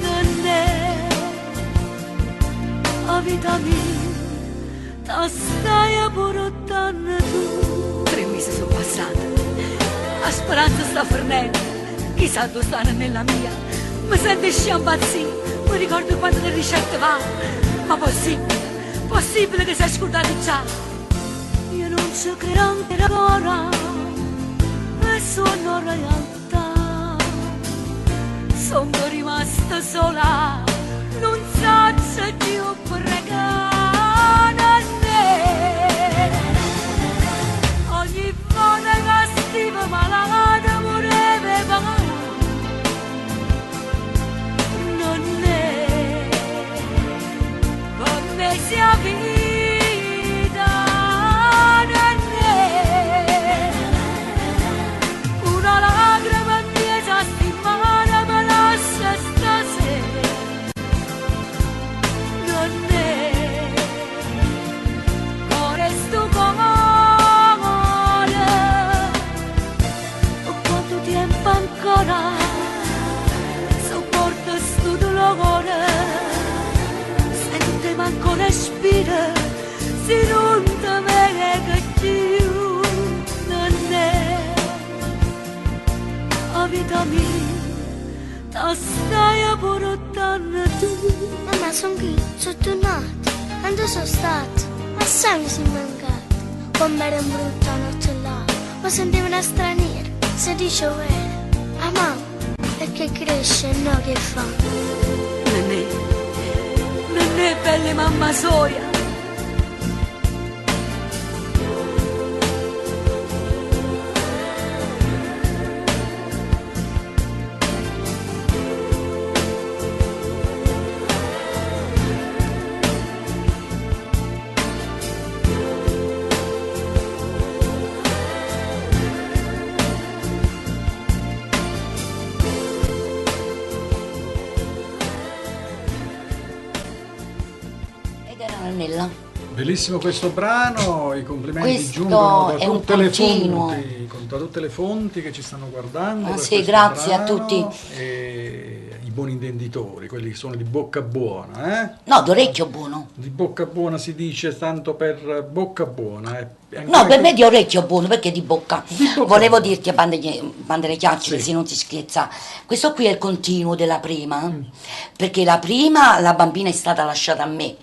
Non è la vita mia, ti stai portando tu. 3 mesi sono passati, la speranza sta fornendo, chissà dove stanno nella mia. Mi sento sciampazzì, mi ricordo quando le ricette va, ma possibile che sei scordati già. Io non so che ancora, e sono realtà, sono rimasta sola, non so se Dio pregare a me. Ogni volta che stivo malata moreva, non è come sia vita, non è una lacrima in mezzo settimana me lascia stasera, non è cuore sto cuore, quanto tempo ancora sopporto sto dolore, se non ti manco respira, se non ti vede più, non è la vita mia, ti stai portando tu. Mamma, sono qui, sono tornata. Quando sono stata? Assai mi si mancato. Come era brutta notte là, mi sentivo una straniera. Se dicevo era, ah mamma, perché cresce e no che fa? Non è bella mamma soia. Bellissimo questo brano, i complimenti Questo giungono da è un tutte, le continuo. fonti, da tutte le fonti che ci stanno guardando. Per sì, questo grazie a brano, tutti. E i buoni intenditori, quelli che sono di bocca buona. No, d'orecchio buono. Di bocca buona si dice tanto per bocca buona. No, per me di orecchio buono, perché di bocca. Volevo buona. dirti, quando le chiacchiere, Sì. se non si scherza, questo qui è il continuo della prima, perché la prima la bambina è stata lasciata a me,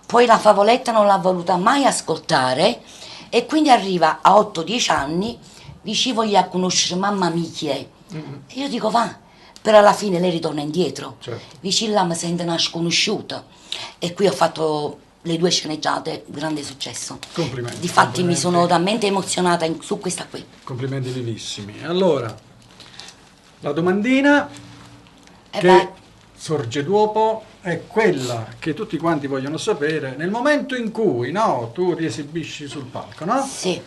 poi la favoletta non l'ha voluta mai ascoltare e quindi arriva a 8-10 anni, dici voglia conoscere mamma mia chi è. E io dico va, però alla fine lei ritorna indietro. Certo. Vicino là mi sente una sconosciuta e qui ho fatto le 2 sceneggiate, grande successo. Complimenti. Difatti mi complimenti. sono talmente emozionata su questa qui. Complimenti vivissimi. Allora, la domandina E che vai. sorge dopo è quella che tutti quanti vogliono sapere nel momento in cui, no, tu ti esibisci sul palco, no? Sì.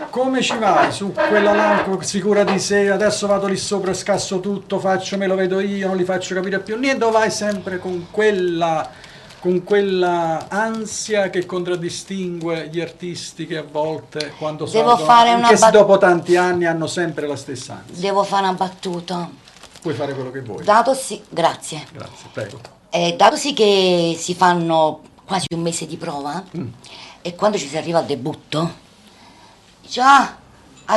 Come ci vai su quella là, sicura di sé, adesso vado lì sopra e scasso tutto, faccio, me lo vedo io, non li faccio capire più niente, o vai sempre con quella ansia che contraddistingue gli artisti che a volte quando Devo salgono, fare anche una se dopo tanti anni hanno sempre la stessa ansia. Devo fare una battuta. Puoi fare quello che vuoi. Grazie. Grazie, prego. Datosi che si fanno quasi un mese di prova e quando ci si arriva al debutto, dice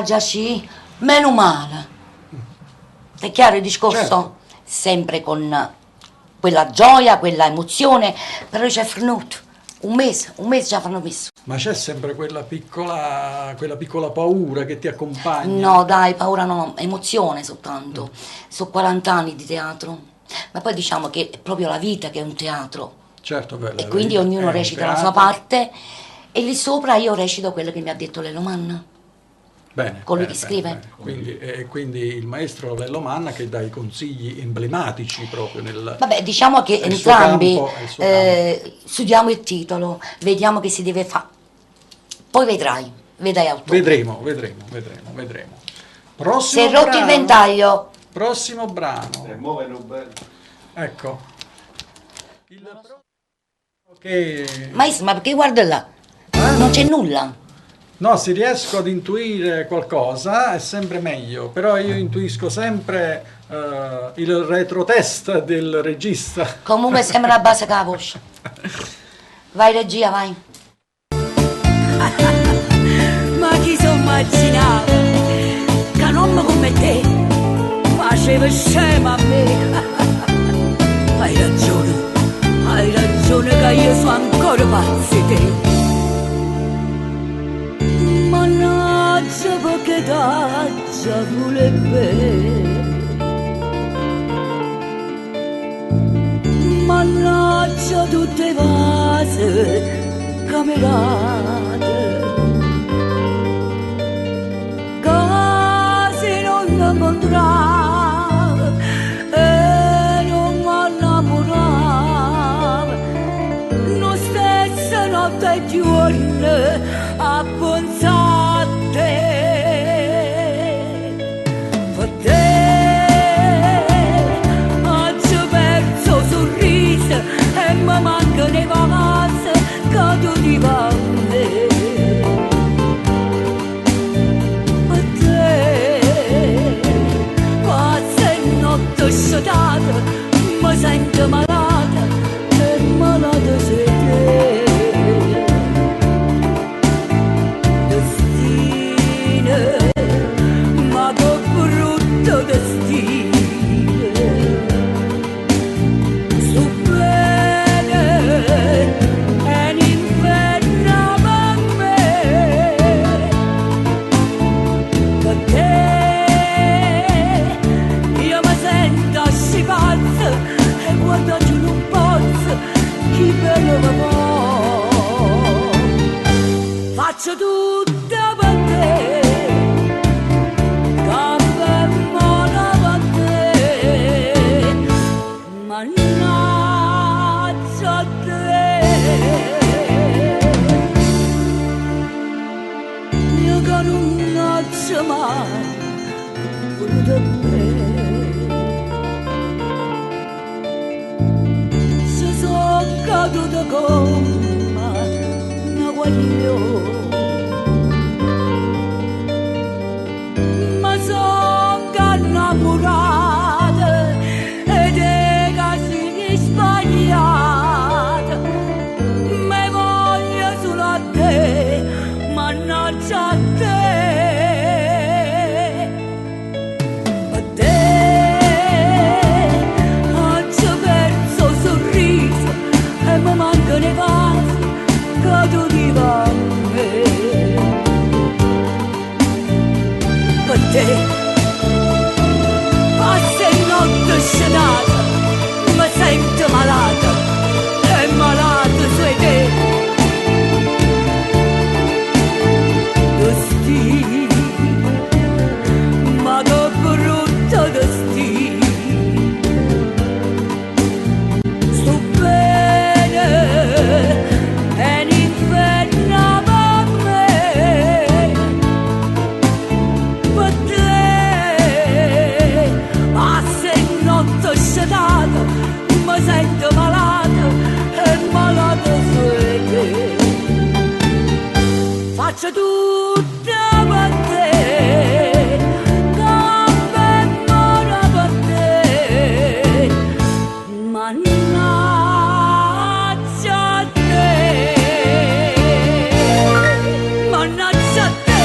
già sì, meno male. È chiaro il discorso? Certo. Sempre con quella gioia, quella emozione, però ci è frenuto. Un mese ci hanno messo. Ma c'è sempre quella piccola paura che ti accompagna? No, dai, paura no, emozione soltanto. Sono 40 anni di teatro, ma poi diciamo che è proprio la vita che è un teatro. Certo, bella. E quindi ognuno recita la sua parte e lì sopra io recito quello che mi ha detto Lello Manna. Bene. Colui che scrive. Bene. Quindi il maestro Lello Manna che dà i consigli emblematici proprio nel... Vabbè, diciamo che È il suo entrambi campo, è il suo campo. studiamo il titolo, vediamo che si deve fare. Poi vedrai autore. Vedremo. Prossimo Si è rotto il brano. ventaglio. Prossimo brano. Muovono bene. Ecco. Che... Maestro, ma perché guarda là? Non c'è nulla. No, se riesco ad intuire qualcosa è sempre meglio, però io intuisco sempre il retrotest del regista. Comunque sembra una base che la voce. Vai regia, vai. Ma chi si immaginava che un uomo come te faceva scema a me? Hai ragione che io sono ancora pazza di te. Mannaggia perché taggia vuole bene, mannaggia tutte le vase camerate, casi non incontrava e non mi innamorava, non stessa notte e giorno a pensare a te. Per te oggi perso sorriso e mi mancano le vacanze che tu ti vanno. Per te passa e notte sciatata mi sento malata e malata sei te. Ma che brutto destino, sto bene e l'inferno per me, per te io mi sento assi pazza e guardo giù non posso, chi bello mi può, faccio tutto per te. Mannaggia te, io che non ho mai voluto bene, se sono caduta come una guaglione, ma sono innamorata ed è casi sbagliata, me voglio solo a te, mannaggia a te. A te oggi ho perso il sorriso e mi mancano le vasi che tu ti vanno. Per te passa e notte scenata mi sento malata e malato sei te. Destino, ma che brutto destino, sto bene e l'inferno per me, per te passa e notte scenata mi sento malata e malata sei te. Faccio tutto per te, come mora per te, mannaggia a te, mannaggia a te.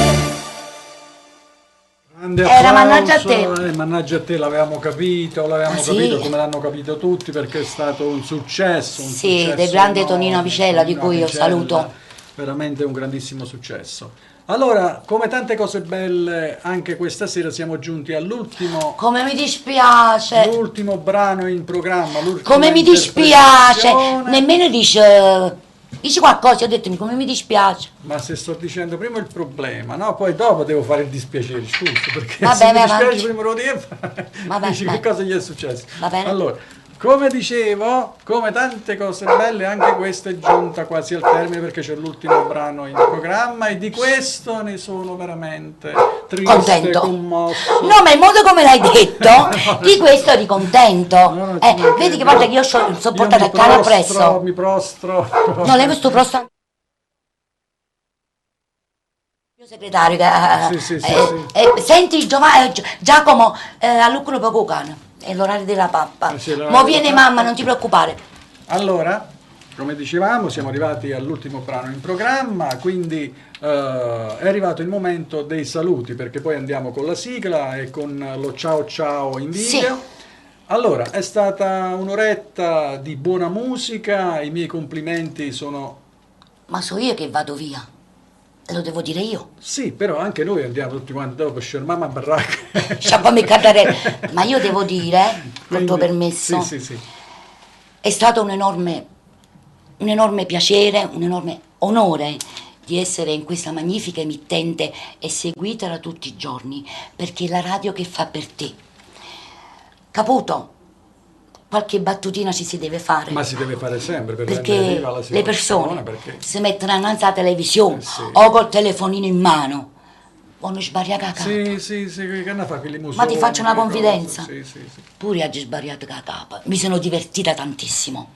Grande Era applauso, mannaggia a te. Mannaggia a te, l'avevamo capito, sì? capito come l'hanno capito tutti, perché è stato un successo. Sì, del grande Tonino Apicella, di cui io saluto. Veramente un grandissimo successo. Allora, come tante cose belle, anche questa sera siamo giunti all'ultimo. Come mi dispiace. L'ultimo brano in programma. Come mi dispiace. Nemmeno dici qualcosa, ho detto come mi dispiace. Ma se sto dicendo prima il problema, no? Poi dopo devo fare il dispiacere, scusa, perché Vabbè, se mi dispiace avanti. prima lo devo Vabbè, dici che cosa gli è successo. Va bene. Allora, come dicevo, come tante cose belle, anche questa è giunta quasi al termine perché c'è l'ultimo brano in programma e di questo ne sono veramente triste, Contento. commosso. No, ma il modo come l'hai detto, di questo eri contento. Vedi che volta che io sopportato il cane appresso. Mi prostro. No, lei questo prostro. Il segretario che, Sì. senti Giacomo, a lucro poco cane, è l'orario della pappa. Sì, l'orario Mo della viene pappa. mamma, non ti preoccupare. Allora, come dicevamo, siamo arrivati all'ultimo brano in programma, quindi è arrivato il momento dei saluti, perché poi andiamo con la sigla e con lo ciao ciao in video. Sì. Allora, è stata un'oretta di buona musica, i miei complimenti sono... Ma so io che vado via, lo devo dire io. Sì, però anche noi andiamo tutti quanti dopo, mamma baracca. Sciappami cadere. Ma io devo dire, con il tuo permesso, sì. è stato un enorme piacere, un enorme onore di essere in questa magnifica emittente e seguitela tutti i giorni, perché è la radio che fa per te. Caputo, qualche battutina ci si deve fare. Ma si deve fare sempre per perché rendere viva la le persone perché... si mettono innanzi alla televisione sì. o col telefonino in mano. Vanno sbariata la capa. Sì, che ne fa quelli musoni? Ma ti faccio una confidenza. Sì. Pure oggi sbariato la capa. Mi sono divertita tantissimo.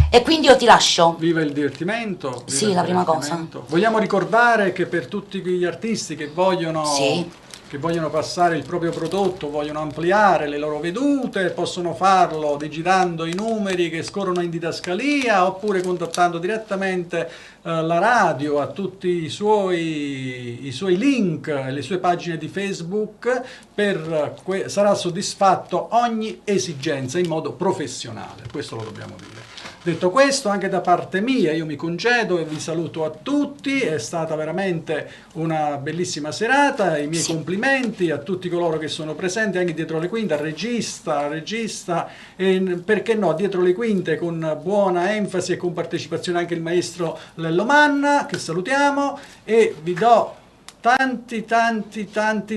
E quindi io ti lascio. Viva il divertimento. Sì, la prima cosa. Vogliamo ricordare che per tutti quegli artisti che vogliono, che vogliono passare il proprio prodotto, vogliono ampliare le loro vedute, possono farlo digitando i numeri che scorrono in didascalia oppure contattando direttamente la radio a tutti i suoi link, le sue pagine di Facebook, sarà soddisfatto ogni esigenza in modo professionale, questo lo dobbiamo dire. Detto questo, anche da parte mia io mi congedo e vi saluto a tutti, è stata veramente una bellissima serata, i miei complimenti a tutti coloro che sono presenti, anche dietro le quinte, al regista e perché no, dietro le quinte con buona enfasi e con partecipazione anche il maestro Lello Manna, che salutiamo, e vi do tanti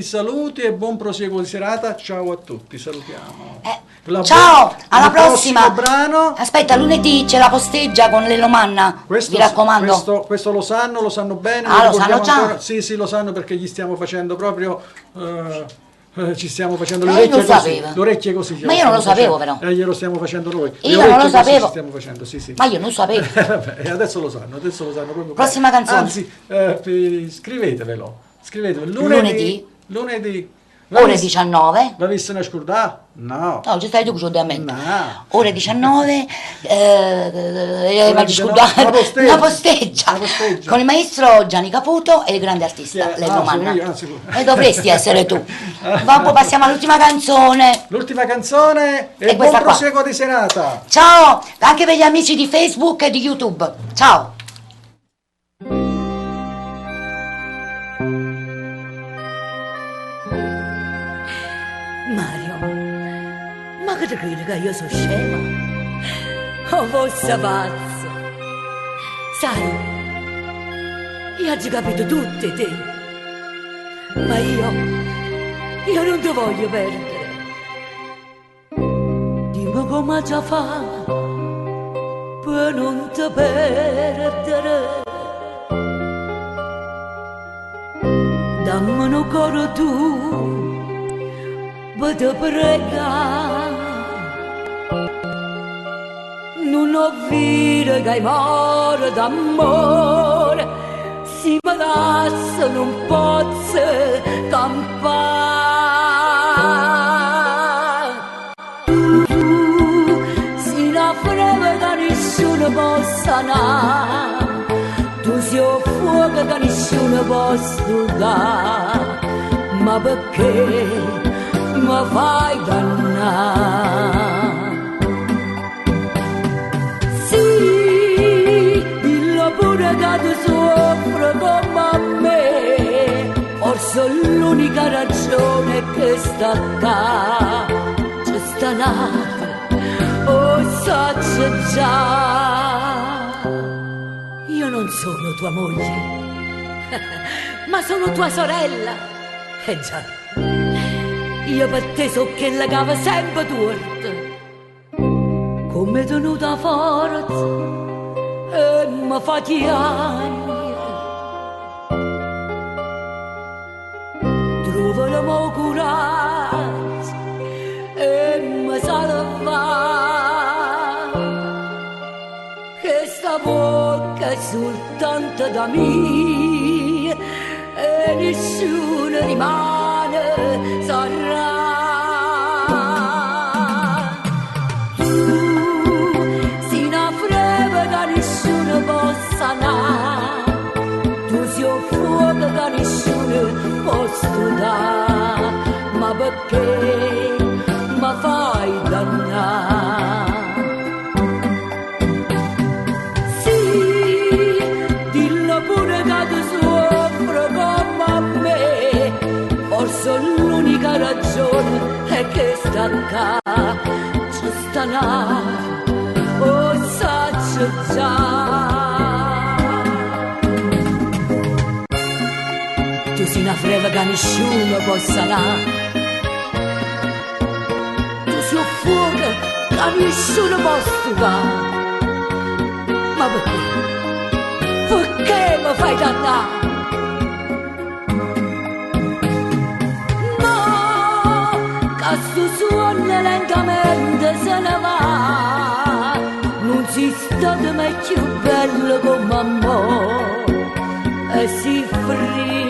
saluti e buon proseguo di serata. Ciao a tutti, salutiamo. Ciao, alla il prossima. Brano. Aspetta, lunedì c'è la posteggia con Lello Manna. Vi raccomando. Questo lo sanno bene. Lo sanno già? Ancora. Sì, lo sanno perché gli stiamo facendo proprio. Ci stiamo facendo le orecchie così. Ma io non lo sapevo però. Glielo stiamo facendo noi. Io non lo sapevo. Stiamo facendo, sì. Ma io non sapevo. Vabbè, adesso lo sanno proprio. Prossima canzone. Anzi, scrivetevelo. Lunedì. Ore 19. La vista una scordata? No. No, ci stai tu che da me. No. Ore 19. Ma la posteggia. Con il maestro Gianni Caputo e il grande artista Lello Manna. E dovresti essere tu. Dopo passiamo all'ultima canzone. L'ultima canzone e buon proseguo di serata. Ciao, anche per gli amici di Facebook e di YouTube. Ciao. Ma che ti credi che io sono scema? O fosse pazzo? Sai, io ho già capito tutte te, ma io non ti voglio perdere. Dimmi come già fa per non ti perdere. Dammi un coro tu, te prega, non ho vire che muore d'amore, si mi lascia non posso campare. Tu sei una freve che nessuno può sanare, tu sei un fuoco che nessuno può stupare, ma perché mi fai dannare? Sì, dillo pure che tu soffri come me, forse l'unica ragione che sta qua, c'è sta nata, so già. Io non sono tua moglie, ma sono tua sorella, già. Io per te so che la cava sempre torta, come tenuta forza e mi fa chiagliare. Trovo il mio coraggio e mi salva, che sta bocca è soltanto da me e nessuno rimane sarà. Tu sei una freve che posso dare, ma perché mi fai dannare? Sì, dillo pure che tu soffro come a me, forse l'unica ragione è che sta qua, ci sta là, oh saggio già. Tu sei una freva che nessuno possa dare, tu sei un fuoco che nessuno possa dare, ma perché? Perché mi fai dannare? No, che sto suono lentamente se ne va, non si sta di me più bello come amore, e si freddo